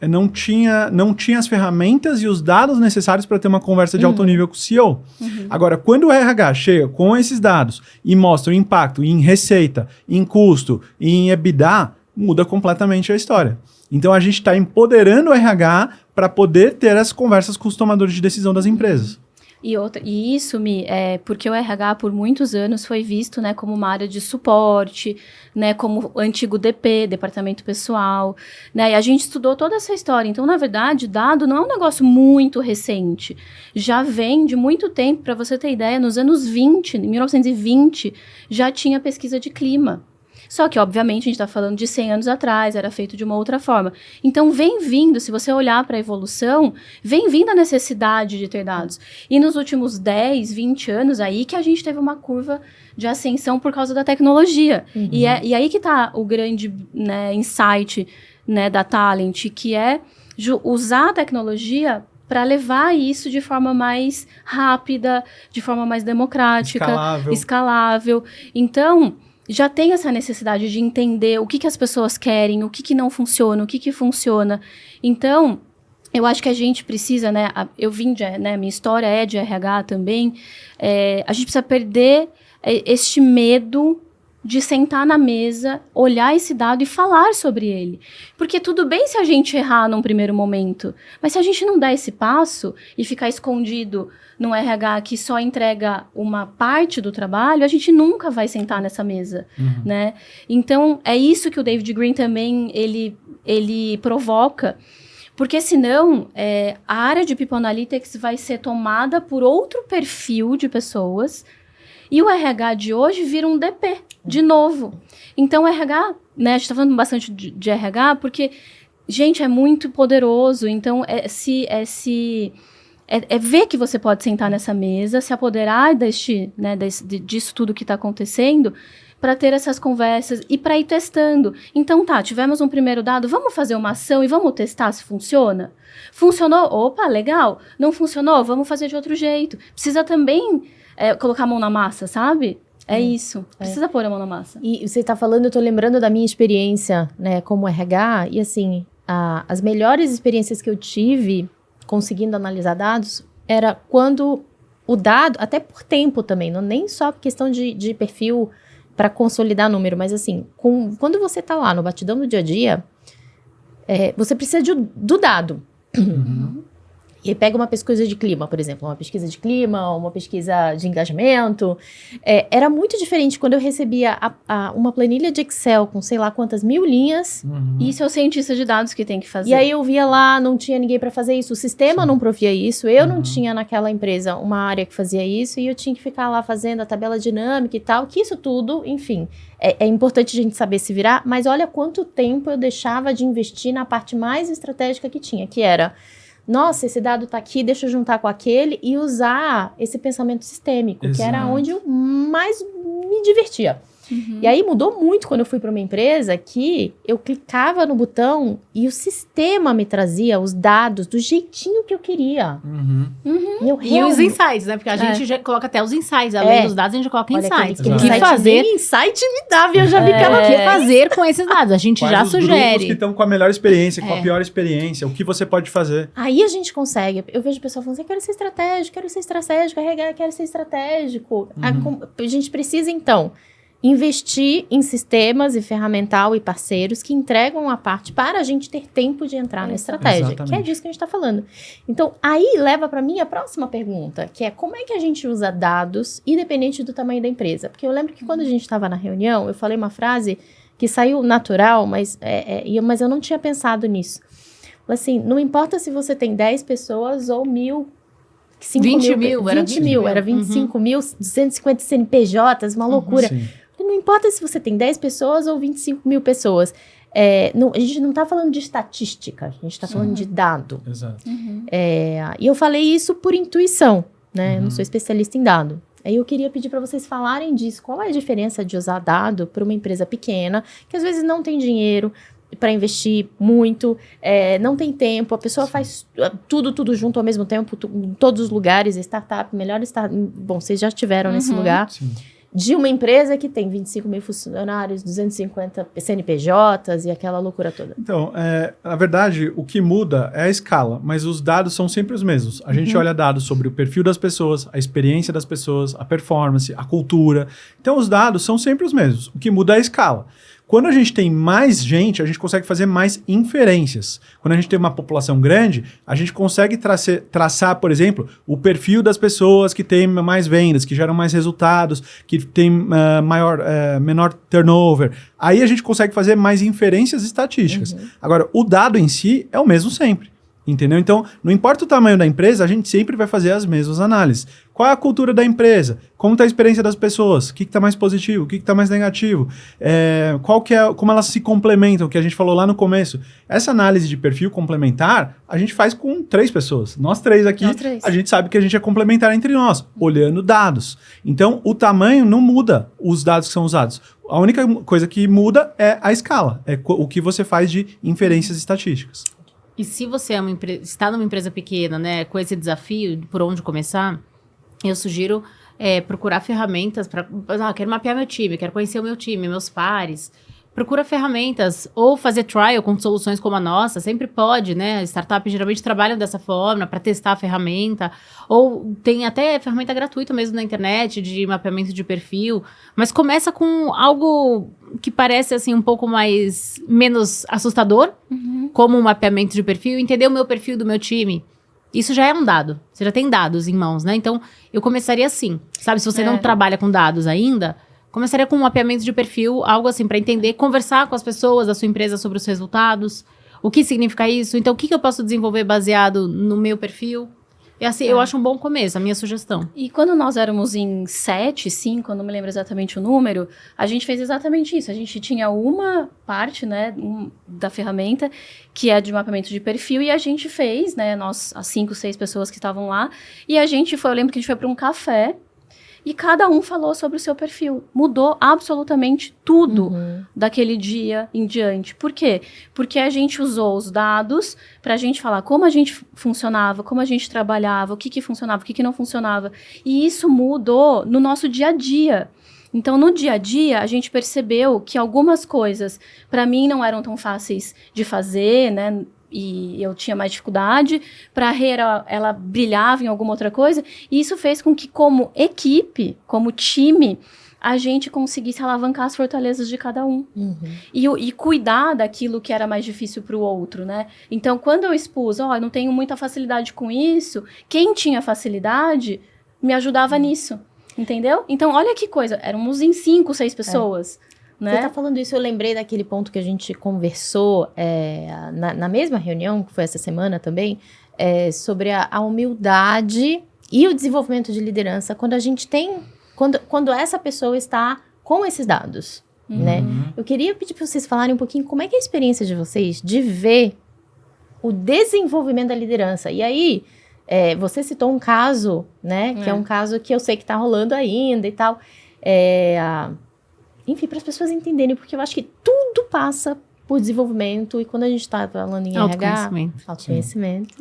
Speaker 2: Não tinha as ferramentas e os dados necessários para ter uma conversa de alto nível com o CEO. Agora, quando o RH chega com esses dados e mostra o impacto em receita, em custo, em EBITDA, muda completamente a história. Então, a gente está empoderando o RH para poder ter as conversas com os tomadores de decisão das empresas.
Speaker 3: E isso, porque o RH por muitos anos foi visto, né, como uma área de suporte, né, como antigo DP, departamento pessoal, né, e a gente estudou toda essa história. Então, na verdade, dado não é um negócio muito recente, já vem de muito tempo. Para você ter ideia, nos anos 20, em 1920, já tinha pesquisa de clima. Só que, obviamente, a gente está falando de 100 anos atrás, era feito de uma outra forma. Então, vem vindo, se você olhar para a evolução, vem vindo a necessidade de ter dados. E nos últimos 10, 20 anos, aí que a gente teve uma curva de ascensão por causa da tecnologia. Uhum. E aí que está o grande, né, insight, né, da Talent, que é usar a tecnologia para levar isso de forma mais rápida, de forma mais democrática, escalável. Então, já tem essa necessidade de entender o que as pessoas querem, o que não funciona, o que funciona. Então, eu acho que a gente precisa, né? Eu vim né? Minha história é de RH também. A gente precisa perder este medo de sentar na mesa, olhar esse dado e falar sobre ele. Porque tudo bem se a gente errar num primeiro momento, mas se a gente não der esse passo e ficar escondido num RH que só entrega uma parte do trabalho, a gente nunca vai sentar nessa mesa, né? Então, é isso que o David Green também, ele provoca, porque senão a área de People Analytics vai ser tomada por outro perfil de pessoas e o RH de hoje vira um DP, de novo. Então, o RH, né, a gente está falando bastante de RH, porque, gente, é muito poderoso. Então, ver que você pode sentar nessa mesa, se apoderar disso tudo que está acontecendo, para ter essas conversas e para ir testando. Então, tivemos um primeiro dado, vamos fazer uma ação e vamos testar se funciona? Funcionou? Opa, legal. Não funcionou? Vamos fazer de outro jeito. Precisa também colocar a mão na massa, sabe? Isso. Precisa pôr a mão na massa.
Speaker 4: E você está falando, eu estou lembrando da minha experiência, né, como RH, e assim, as melhores experiências que eu tive conseguindo analisar dados era quando o dado, até por tempo também, não nem só questão de perfil para consolidar número, mas assim, quando você está lá no batidão do dia a dia, você precisa do dado. E aí pega uma pesquisa de clima, por exemplo, uma pesquisa de clima, uma pesquisa de engajamento. Era muito diferente quando eu recebia uma planilha de Excel com sei lá quantas 1000 linhas.
Speaker 3: Isso é o cientista de dados que tem que fazer.
Speaker 4: E aí eu via lá, não tinha ninguém para fazer isso, o sistema não provia isso, eu não tinha naquela empresa uma área que fazia isso, e eu tinha que ficar lá fazendo a tabela dinâmica e tal, que isso tudo, enfim, é importante a gente saber se virar, mas olha quanto tempo eu deixava de investir na parte mais estratégica que tinha, que era... Nossa, esse dado tá aqui, deixa eu juntar com aquele e usar esse pensamento sistêmico, que era onde eu mais me divertia. E aí mudou muito quando eu fui para uma empresa que eu clicava no botão e o sistema me trazia os dados do jeitinho que eu queria.
Speaker 1: E os insights, né? Porque a gente já coloca até os insights. Além dos dados, a gente coloca insights. O que fazer?
Speaker 4: Insight me dava e eu já ficava...
Speaker 1: O que fazer com esses dados? A gente já sugere.
Speaker 2: Os que estão com a melhor experiência, com a pior experiência. O que você pode fazer?
Speaker 4: Aí a gente consegue. Eu vejo o pessoal falando assim, quero ser estratégico, RH quero ser estratégico. A gente precisa, então... investir em sistemas e ferramental e parceiros que entregam a parte para a gente ter tempo de entrar na estratégia, exatamente, que é disso que a gente está falando. Então, aí leva para mim a próxima pergunta, que é como é que a gente usa dados independente do tamanho da empresa? Porque eu lembro que quando a gente estava na reunião, eu falei uma frase que saiu natural, mas eu não tinha pensado nisso. Assim, não importa se você tem 10 pessoas ou 1.000,
Speaker 1: 20 mil, era
Speaker 4: 20 mil, era 25 mil, 250 CNPJs, uma loucura.
Speaker 2: Sim.
Speaker 4: Não importa se você tem 10 pessoas ou 25 mil pessoas. A gente não está falando de estatística, a gente está falando de dado.
Speaker 2: Exato.
Speaker 4: E eu falei isso por intuição, né? Eu não sou especialista em dado. Aí eu queria pedir para vocês falarem disso. Qual é a diferença de usar dado para uma empresa pequena, que às vezes não tem dinheiro para investir muito, não tem tempo, a pessoa faz tudo junto ao mesmo tempo, em todos os lugares, startup, melhor startup. Bom, vocês já estiveram nesse lugar.
Speaker 2: Sim.
Speaker 4: De uma empresa que tem 25 mil funcionários, 250 CNPJs e aquela loucura toda.
Speaker 2: Então, na verdade, o que muda é a escala, mas os dados são sempre os mesmos. A gente olha dados sobre o perfil das pessoas, a experiência das pessoas, a performance, a cultura. Então, os dados são sempre os mesmos. O que muda é a escala. Quando a gente tem mais gente, a gente consegue fazer mais inferências. Quando a gente tem uma população grande, a gente consegue traçar, por exemplo, o perfil das pessoas que têm mais vendas, que geram mais resultados, que têm menor turnover. Aí a gente consegue fazer mais inferências estatísticas. Agora, o dado em si é o mesmo sempre. Entendeu? Então, não importa o tamanho da empresa, a gente sempre vai fazer as mesmas análises. Qual é a cultura da empresa? Como está a experiência das pessoas? O que está mais positivo? O que está mais negativo? Como elas se complementam, que a gente falou lá no começo. Essa análise de perfil complementar, a gente faz com 3 pessoas. Nós 3 aqui, a gente sabe que a gente é complementar entre nós, olhando dados. Então, o tamanho não muda os dados que são usados. A única coisa que muda é a escala, é o que você faz de inferências estatísticas.
Speaker 1: E se você está numa empresa pequena, né, com esse desafio, por onde começar, eu sugiro procurar ferramentas para... quero mapear meu time, quero conhecer o meu time, meus pares. Procura ferramentas ou fazer trial com soluções como a nossa, sempre pode, né? Startups geralmente trabalham dessa forma para testar a ferramenta, ou tem até ferramenta gratuita mesmo na internet de mapeamento de perfil, mas começa com algo que parece assim um pouco menos assustador, como um mapeamento de perfil, entender o meu perfil do meu time. Isso já é um dado, você já tem dados em mãos, né? Então, eu começaria assim, sabe? Se você não trabalha com dados ainda, começaria com um mapeamento de perfil, algo assim, para entender, conversar com as pessoas da sua empresa sobre os resultados, o que significa isso, então o que eu posso desenvolver baseado no meu perfil. E assim, eu acho um bom começo, a minha sugestão.
Speaker 3: E quando nós éramos em 7, 5, eu não me lembro exatamente o número, a gente fez exatamente isso. A gente tinha uma parte, né, da ferramenta, que é de mapeamento de perfil, e a gente fez, né, nós, as 5, 6 pessoas que estavam lá, e a gente foi, eu lembro que a gente foi para um café, e cada um falou sobre o seu perfil. Mudou absolutamente tudo daquele dia em diante. Por quê? Porque a gente usou os dados para a gente falar como a gente funcionava, como a gente trabalhava, o que funcionava, o que não funcionava. E isso mudou no nosso dia a dia. Então, no dia a dia, a gente percebeu que algumas coisas, para mim, não eram tão fáceis de fazer, né? E eu tinha mais dificuldade, para a Rê ela brilhava em alguma outra coisa, e isso fez com que, como equipe, como time, a gente conseguisse alavancar as fortalezas de cada um. E cuidar daquilo que era mais difícil para o outro, né? Então, quando eu expus, eu não tenho muita facilidade com isso, quem tinha facilidade me ajudava nisso, entendeu? Então, olha que coisa, éramos em 5, 6 pessoas. Né?
Speaker 4: Você tá falando isso, eu lembrei daquele ponto que a gente conversou na mesma reunião, que foi essa semana também, sobre a humildade e o desenvolvimento de liderança quando a gente tem, quando essa pessoa está com esses dados, né? Eu queria pedir para vocês falarem um pouquinho como é que é a experiência de vocês de ver o desenvolvimento da liderança. E aí, você citou um caso, né? Que é um caso que eu sei que tá rolando ainda e tal. Enfim, para as pessoas entenderem, porque eu acho que tudo passa por desenvolvimento, e quando a gente está falando em autoconhecimento.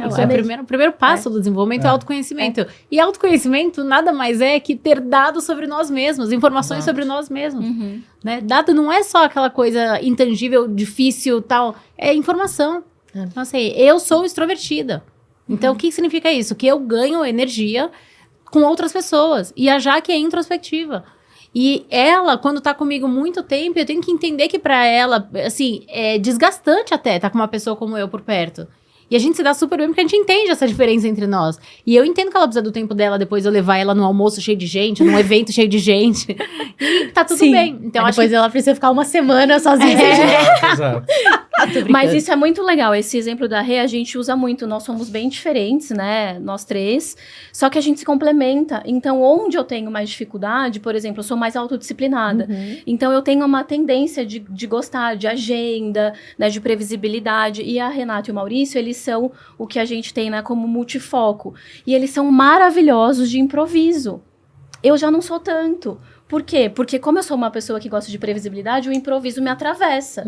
Speaker 1: O primeiro passo do desenvolvimento é autoconhecimento. E autoconhecimento nada mais é que ter dados sobre nós mesmos, informações sobre nós mesmos. Né? Dado não é só aquela coisa intangível, difícil, tal, é informação. Então, assim, eu sou extrovertida. Então, o que significa isso? Que eu ganho energia com outras pessoas. E a Jaque é introspectiva. E ela, quando tá comigo muito tempo, eu tenho que entender que pra ela, assim, é desgastante até estar com uma pessoa como eu por perto. E a gente se dá super bem porque a gente entende essa diferença entre nós. E eu entendo que ela precisa do tempo dela, depois eu levar ela no almoço cheio de gente, num evento cheio de gente. E tá tudo bem. Então,
Speaker 4: depois ela precisa ficar uma semana sozinha.
Speaker 2: Exato.
Speaker 3: Mas isso é muito legal. Esse exemplo da Rê, a gente usa muito. Nós somos bem diferentes, né? Nós 3. Só que a gente se complementa. Então, onde eu tenho mais dificuldade, por exemplo, eu sou mais autodisciplinada. Então, eu tenho uma tendência de gostar de agenda, né, de previsibilidade. E a Renata e o Maurício, eles são o que a gente tem, né, como multifoco. E eles são maravilhosos de improviso. Eu já não sou tanto. Por quê? Porque como eu sou uma pessoa que gosta de previsibilidade, o improviso me atravessa.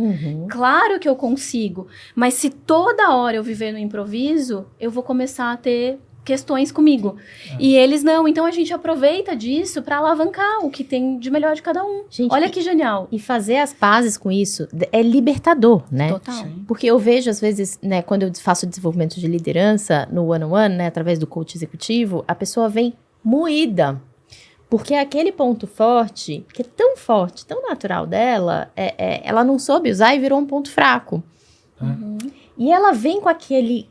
Speaker 3: Claro que eu consigo, mas se toda hora eu viver no improviso, eu vou começar a ter questões comigo. E eles não. Então, a gente aproveita disso para alavancar o que tem de melhor de cada um. Gente, olha que genial.
Speaker 4: E fazer as pazes com isso é libertador, né?
Speaker 3: Total.
Speaker 2: Sim.
Speaker 4: Porque eu vejo, às vezes, né, quando eu faço desenvolvimento de liderança no one-on-one, né, através do coach executivo, a pessoa vem moída. Porque aquele ponto forte, que é tão forte, tão natural dela, ela não soube usar e virou um ponto fraco.
Speaker 3: Uhum.
Speaker 4: E ela vem com aquele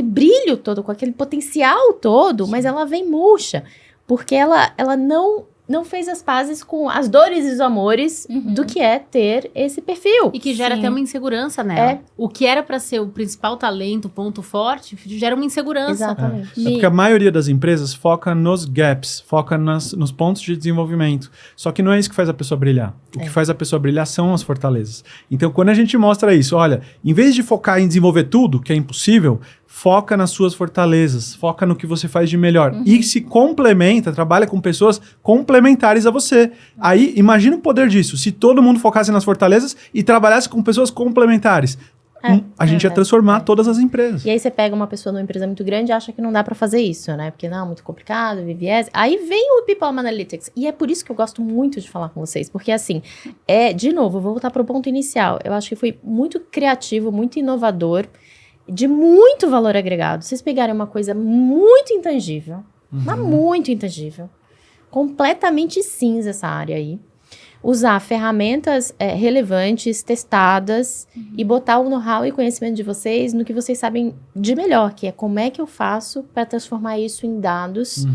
Speaker 4: brilho todo, com aquele potencial todo, mas ela vem murcha. Porque ela não fez as pazes com as dores e os amores do que é ter esse perfil.
Speaker 1: E que gera
Speaker 3: Sim.
Speaker 1: até uma insegurança nela.
Speaker 4: É.
Speaker 1: O que era pra ser o principal talento, o ponto forte, gera uma insegurança.
Speaker 4: Exatamente.
Speaker 2: É porque a maioria das empresas foca nos gaps, foca nos pontos de desenvolvimento. Só que não é isso que faz a pessoa brilhar. O que faz a pessoa brilhar são as fortalezas. Então, quando a gente mostra isso, olha, em vez de focar em desenvolver tudo, que é impossível, foca nas suas fortalezas, foca no que você faz de melhor. E se complementa, trabalha com pessoas complementares a você. Aí, imagina o poder disso. Se todo mundo focasse nas fortalezas e trabalhasse com pessoas complementares. A gente ia transformar todas as empresas.
Speaker 4: E aí você pega uma pessoa numa empresa muito grande e acha que não dá pra fazer isso, né? Porque não, muito complicado, viés. Aí vem o People Analytics. E é por isso que eu gosto muito de falar com vocês. Porque assim, de novo, eu vou voltar pro ponto inicial. Eu acho que foi muito criativo, muito inovador, de muito valor agregado. Vocês pegarem uma coisa muito intangível, mas muito intangível, completamente cinza essa área aí, usar ferramentas relevantes, testadas, e botar o know-how e conhecimento de vocês no que vocês sabem de melhor, que é como é que eu faço para transformar isso em dados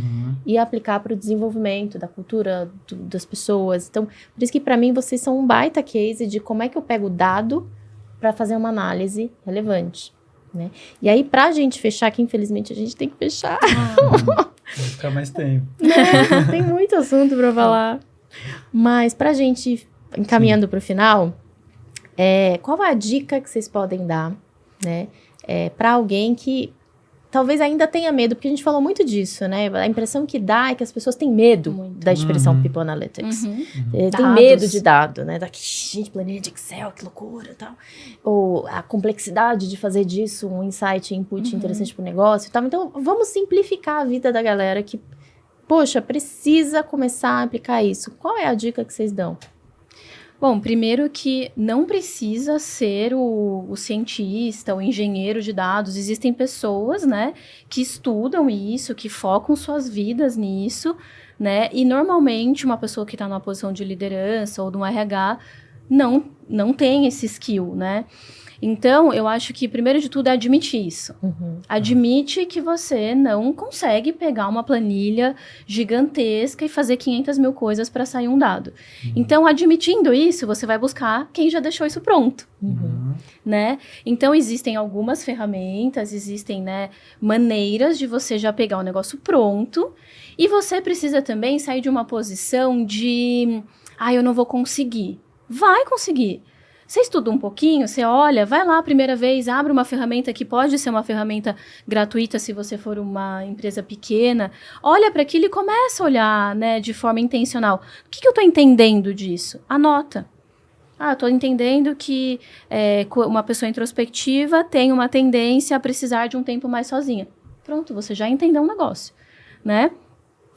Speaker 4: e aplicar para o desenvolvimento da cultura das pessoas. Então, por isso que para mim vocês são um baita case de como é que eu pego o dado para fazer uma análise relevante. Né? E aí, pra gente fechar, que infelizmente a gente tem que fechar.
Speaker 2: Vai ficar mais tempo.
Speaker 4: Tem muito assunto pra falar. Mas pra gente, encaminhando pro final, qual a dica que vocês podem dar, né? Pra alguém que talvez ainda tenha medo, porque a gente falou muito disso, né? A impressão que dá é que as pessoas têm medo da expressão People Analytics. Tem
Speaker 1: Dados.
Speaker 4: medo de dado, né? Gente, planilha de Excel, que loucura e tal. Ou a complexidade de fazer disso um insight, input interessante pro negócio e tal. Então, vamos simplificar a vida da galera que, poxa, precisa começar a aplicar isso. Qual é a dica que vocês dão?
Speaker 3: Bom, primeiro que não precisa ser o cientista, o engenheiro de dados. Existem pessoas, né, que estudam isso, que focam suas vidas nisso, né? E normalmente uma pessoa que está numa posição de liderança ou de um RH não tem esse skill, né? Então, eu acho que, primeiro de tudo, é admitir isso. Admite que você não consegue pegar uma planilha gigantesca e fazer 500 mil coisas para sair um dado. Então, admitindo isso, você vai buscar quem já deixou isso pronto. Né? Então, existem algumas ferramentas, existem, né, maneiras de você já pegar o negócio pronto. E você precisa também sair de uma posição de... eu não vou conseguir. Vai conseguir. Você estuda um pouquinho, você olha, vai lá a primeira vez, abre uma ferramenta que pode ser uma ferramenta gratuita se você for uma empresa pequena, olha para aquilo e começa a olhar, né, de forma intencional. O que eu estou entendendo disso? Anota. Estou entendendo que uma pessoa introspectiva tem uma tendência a precisar de um tempo mais sozinha. Pronto, você já entendeu um negócio, né?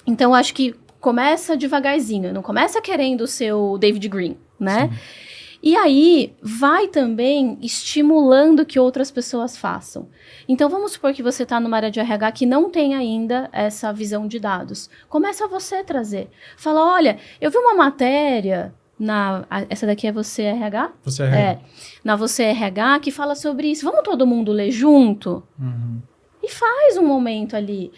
Speaker 3: Então, acho que começa devagarzinho, não começa querendo ser o David Green, né? Sim. E aí, vai também estimulando que outras pessoas façam. Então, vamos supor que você está numa área de RH que não tem ainda essa visão de dados. Começa você trazer. Fala, olha, eu vi uma matéria... essa daqui é Você RH?
Speaker 2: Você RH.
Speaker 3: Na Você RH, que fala sobre isso. Vamos todo mundo ler junto? E faz um momento ali.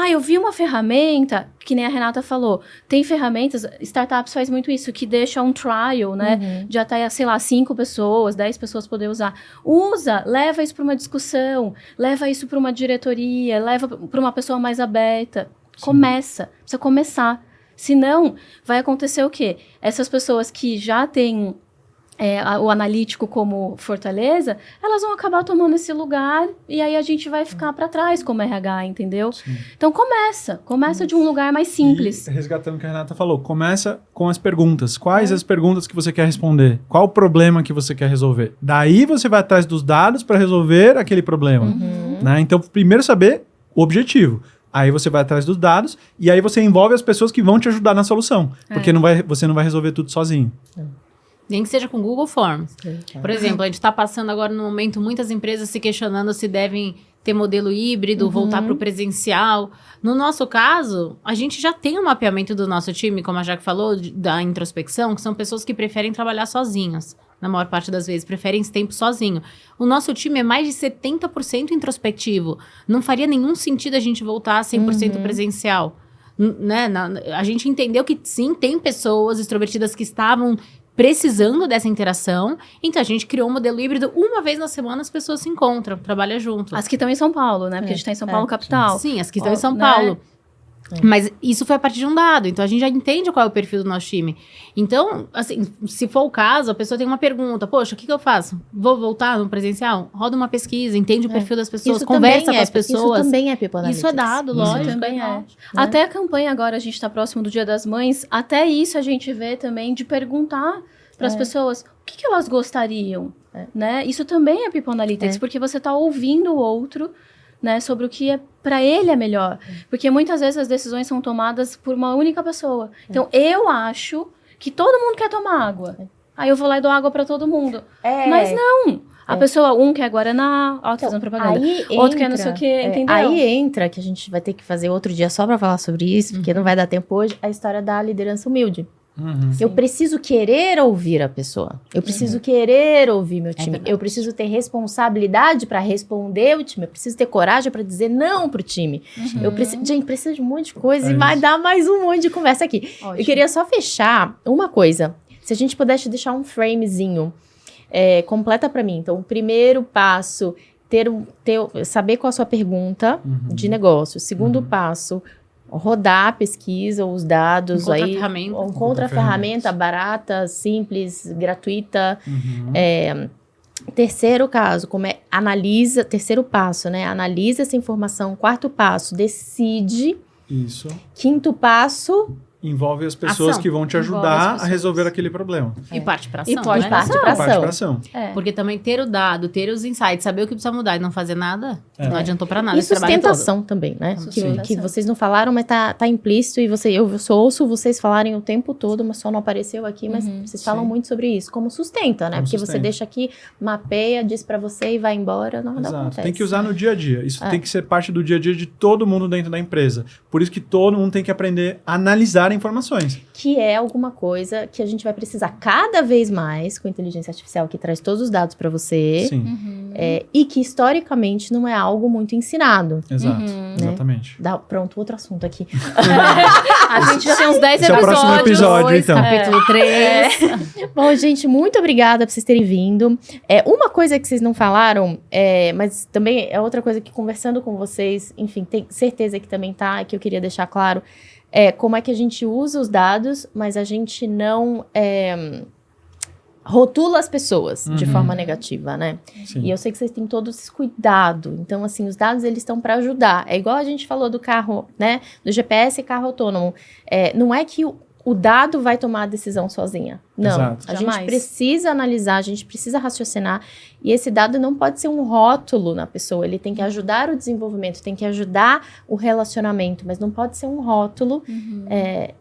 Speaker 3: Eu vi uma ferramenta, que nem a Renata falou, tem ferramentas, startups faz muito isso, que deixa um trial, né? De até, 5 pessoas, 10 pessoas poder usar. Usa, leva isso para uma discussão, leva isso para uma diretoria, leva para uma pessoa mais aberta. Sim. Precisa começar. Senão, vai acontecer o quê? Essas pessoas que já têm o analítico como fortaleza, elas vão acabar tomando esse lugar e aí a gente vai ficar para trás como RH, entendeu? Sim. Então, começa de um lugar mais simples.
Speaker 2: E, resgatando o que a Renata falou, começa com as perguntas. Quais as perguntas que você quer responder? Qual o problema que você quer resolver? Daí você vai atrás dos dados para resolver aquele problema. Né? Então, primeiro saber o objetivo. Aí você vai atrás dos dados e aí você envolve as pessoas que vão te ajudar na solução. Porque você não vai resolver tudo sozinho.
Speaker 1: Nem que seja com Google Forms. Por exemplo, a gente está passando agora no momento muitas empresas se questionando se devem ter modelo híbrido, voltar para o presencial. No nosso caso, a gente já tem um mapeamento do nosso time, como a Jaque falou, da introspecção, que são pessoas que preferem trabalhar sozinhas. Na maior parte das vezes, preferem esse tempo sozinho. O nosso time é mais de 70% introspectivo. Não faria nenhum sentido a gente voltar a 100% presencial. Né? A gente entendeu que, sim, tem pessoas extrovertidas que estavam precisando dessa interação. Então, a gente criou um modelo híbrido. Uma vez na semana, as pessoas se encontram, trabalham junto.
Speaker 3: As que estão em São Paulo, né? Porque a gente está em São Paulo, capital.
Speaker 1: Sim, as que estão em São Paulo. Mas isso foi a partir de um dado. Então, a gente já entende qual é o perfil do nosso time. Então, assim, se for o caso, a pessoa tem uma pergunta. Poxa, o que eu faço? Vou voltar no presencial? Roda uma pesquisa, entende o perfil das pessoas, conversa com as pessoas.
Speaker 4: Isso também é People Analytics.
Speaker 1: Isso é dado, lógico.
Speaker 3: Isso também é. Até a campanha agora, a gente está próximo do Dia das Mães. Até isso a gente vê também de perguntar para as pessoas o que elas gostariam. Né? Isso também é People Analytics, porque você está ouvindo o outro, né, sobre o que para ele é melhor. Porque muitas vezes as decisões são tomadas por uma única pessoa. Então, eu acho que todo mundo quer tomar água. Aí eu vou lá e dou água para todo mundo. Mas não. A pessoa, um quer Guaraná, ó, tô fazendo propaganda. Outro quer não sei o que, entendeu?
Speaker 4: Aí entra, que a gente vai ter que fazer outro dia só para falar sobre isso, porque não vai dar tempo hoje, a história da liderança humilde. Eu preciso querer ouvir a pessoa. Eu preciso querer ouvir meu time. Eu preciso ter responsabilidade para responder o time. Eu preciso ter coragem para dizer não pro time. Gente, precisa de um monte de coisa e vai dar mais um monte de conversa aqui. Ótimo. Eu queria só fechar uma coisa. Se a gente pudesse deixar um framezinho completa para mim. Então, o primeiro passo, saber qual a sua pergunta de negócio. O segundo passo, rodar a pesquisa, os dados aí. Encontra ferramenta barata, simples, gratuita. Terceiro caso, terceiro passo, né? Analisa essa informação. Quarto passo, decide.
Speaker 2: Isso.
Speaker 4: Quinto passo,
Speaker 2: envolve as pessoas que vão te ajudar a resolver aquele problema.
Speaker 1: E parte para ação.
Speaker 4: E pode partir para ação.
Speaker 1: Porque também ter o dado, ter os insights, saber o que precisa mudar e não fazer nada, não adiantou para nada.
Speaker 4: E sustentação também, né? Que vocês não falaram, mas tá implícito. E eu ouço vocês falarem o tempo todo, mas só não apareceu aqui. Mas vocês falam muito sobre isso. Como sustenta, né? Porque você deixa aqui, mapeia, diz para você e vai embora. Não acontece.
Speaker 2: Tem que usar no dia a dia. Isso tem que ser parte do dia a dia de todo mundo dentro da empresa. Por isso que todo mundo tem que aprender a analisar informações.
Speaker 4: Que é alguma coisa que a gente vai precisar cada vez mais com a inteligência artificial, que traz todos os dados para você.
Speaker 2: Sim.
Speaker 4: E que historicamente não é algo muito ensinado.
Speaker 2: Exato, exatamente.
Speaker 4: Pronto, outro assunto aqui.
Speaker 3: A gente já tem uns 10
Speaker 2: Esse
Speaker 3: episódios.
Speaker 2: É o próximo episódio, então.
Speaker 1: Capítulo 3.
Speaker 4: Bom, gente, muito obrigada por vocês terem vindo. Uma coisa que vocês não falaram, mas também é outra coisa que conversando com vocês, enfim, tenho certeza que também que eu queria deixar claro, como é que a gente usa os dados, mas a gente não rotula as pessoas de forma negativa, né?
Speaker 2: Sim.
Speaker 4: E eu sei que vocês têm todo esse cuidado. Então, assim, os dados, eles estão para ajudar. É igual a gente falou do carro, né? Do GPS e carro autônomo. Não é que o dado vai tomar a decisão sozinha. Não,
Speaker 2: Exato.
Speaker 4: A gente precisa analisar, a gente precisa raciocinar, e esse dado não pode ser um rótulo na pessoa, ele tem que ajudar o desenvolvimento, tem que ajudar o relacionamento, mas não pode ser um rótulo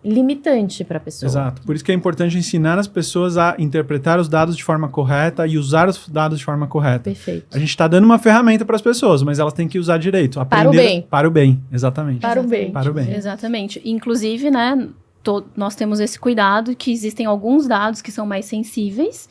Speaker 4: limitante para a pessoa.
Speaker 2: Exato, por isso que é importante ensinar as pessoas a interpretar os dados de forma correta e usar os dados de forma correta.
Speaker 4: Perfeito.
Speaker 2: A gente está dando uma ferramenta para as pessoas, mas elas têm que usar direito.
Speaker 4: Para o bem.
Speaker 2: Para o bem, exatamente.
Speaker 4: Para o bem.
Speaker 2: Para o bem.
Speaker 3: Exatamente. Inclusive, né, nós temos esse cuidado que existem alguns dados que são mais sensíveis,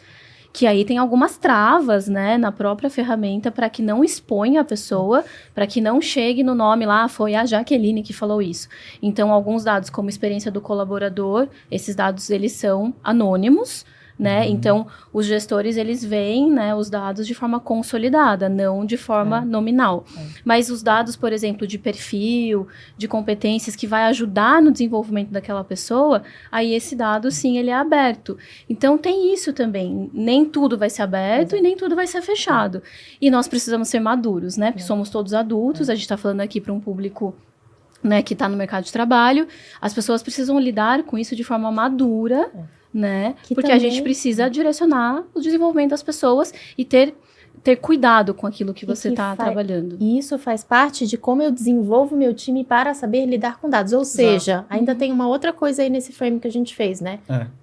Speaker 3: que aí tem algumas travas, né, na própria ferramenta para que não exponha a pessoa, para que não chegue no nome lá, foi a Jaqueline que falou isso. Então, alguns dados, como experiência do colaborador, esses dados, eles são anônimos, né? Então, os gestores, eles veem, né, os dados de forma consolidada, não de forma nominal. Mas os dados, por exemplo, de perfil, de competências que vai ajudar no desenvolvimento daquela pessoa, aí esse dado, sim, ele é aberto. Então, tem isso também. Nem tudo vai ser aberto e nem tudo vai ser fechado. E nós precisamos ser maduros, né? Porque somos todos adultos, a gente está falando aqui para um público, né, que está no mercado de trabalho. As pessoas precisam lidar com isso de forma madura, né? Porque também a gente precisa direcionar o desenvolvimento das pessoas e ter cuidado com aquilo que você está trabalhando.
Speaker 4: E isso faz parte de como eu desenvolvo meu time para saber lidar com dados. Ou seja, ainda tem uma outra coisa aí nesse frame que a gente fez, né?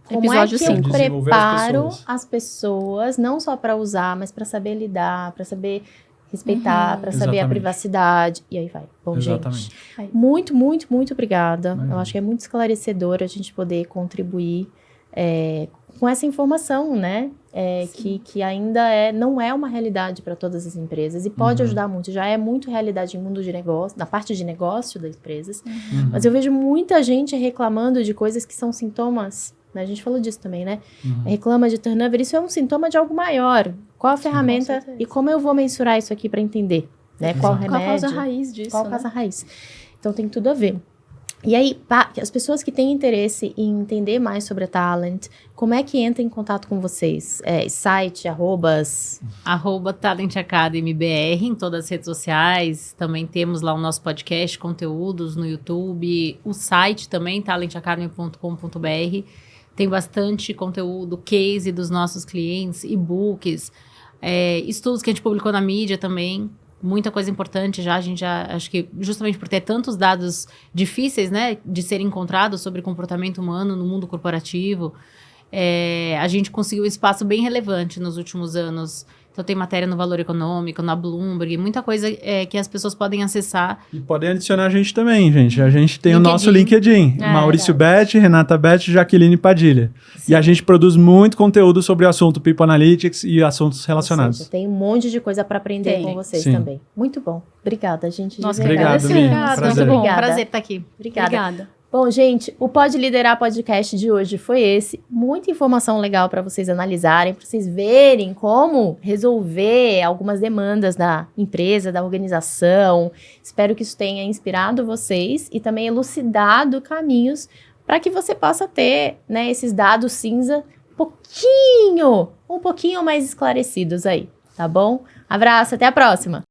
Speaker 4: Como
Speaker 3: Episódio
Speaker 4: é que
Speaker 3: 5.
Speaker 4: eu preparo as pessoas, não só para usar, mas para saber lidar, para saber respeitar, para saber a
Speaker 2: Exatamente.
Speaker 4: privacidade, e aí vai. Bom,
Speaker 2: Exatamente.
Speaker 4: gente, muito, muito, muito obrigada.
Speaker 2: Imagina.
Speaker 4: Eu acho que é muito esclarecedor a gente poder contribuir com essa informação, né? Que ainda não é uma realidade para todas as empresas e pode ajudar muito. Já é muito realidade em mundo de negócio, na parte de negócio das empresas. Mas eu vejo muita gente reclamando de coisas que são sintomas, né? A gente falou disso também, né? Reclama de turnover, isso é um sintoma de algo maior. Qual a ferramenta e como eu vou mensurar isso aqui para entender? Né? Qual o remédio?
Speaker 3: Qual a causa raiz disso?
Speaker 4: Qual a causa raiz? Então tem tudo a ver. E aí, as pessoas que têm interesse em entender mais sobre a Talent, como é que entra em contato com vocês? Site, arrobas?
Speaker 1: @Talent Academy BR em todas as redes sociais. Também temos lá o nosso podcast, conteúdos no YouTube. O site também, talentacademy.com.br. Tem bastante conteúdo, case dos nossos clientes, e-books, estudos que a gente publicou na mídia também. Muita coisa importante já, a gente acho que justamente por ter tantos dados difíceis, né, de serem encontrados sobre comportamento humano no mundo corporativo, a gente conseguiu um espaço bem relevante nos últimos anos. Então tem matéria no Valor Econômico, na Bloomberg, muita coisa que as pessoas podem acessar.
Speaker 2: E podem adicionar a gente também, gente. A gente tem o nosso
Speaker 1: LinkedIn.
Speaker 2: LinkedIn. Maurício Betti, Renata Betti, Jaqueline Padilha. Sim. E a gente produz muito conteúdo sobre o assunto People Analytics e assuntos relacionados.
Speaker 4: Ou seja, tem um monte de coisa para aprender com vocês também. Muito bom. Obrigada, gente.
Speaker 3: Nossa,
Speaker 2: obrigado,
Speaker 1: Obrigada.
Speaker 2: Prazer.
Speaker 1: Muito bom. Prazer estar aqui.
Speaker 4: Obrigada. Bom, gente, o Pode Liderar podcast de hoje foi esse. Muita informação legal para vocês analisarem, para vocês verem como resolver algumas demandas da empresa, da organização. Espero que isso tenha inspirado vocês e também elucidado caminhos para que você possa ter, né, esses dados cinza um pouquinho mais esclarecidos aí, tá bom? Abraço, até a próxima!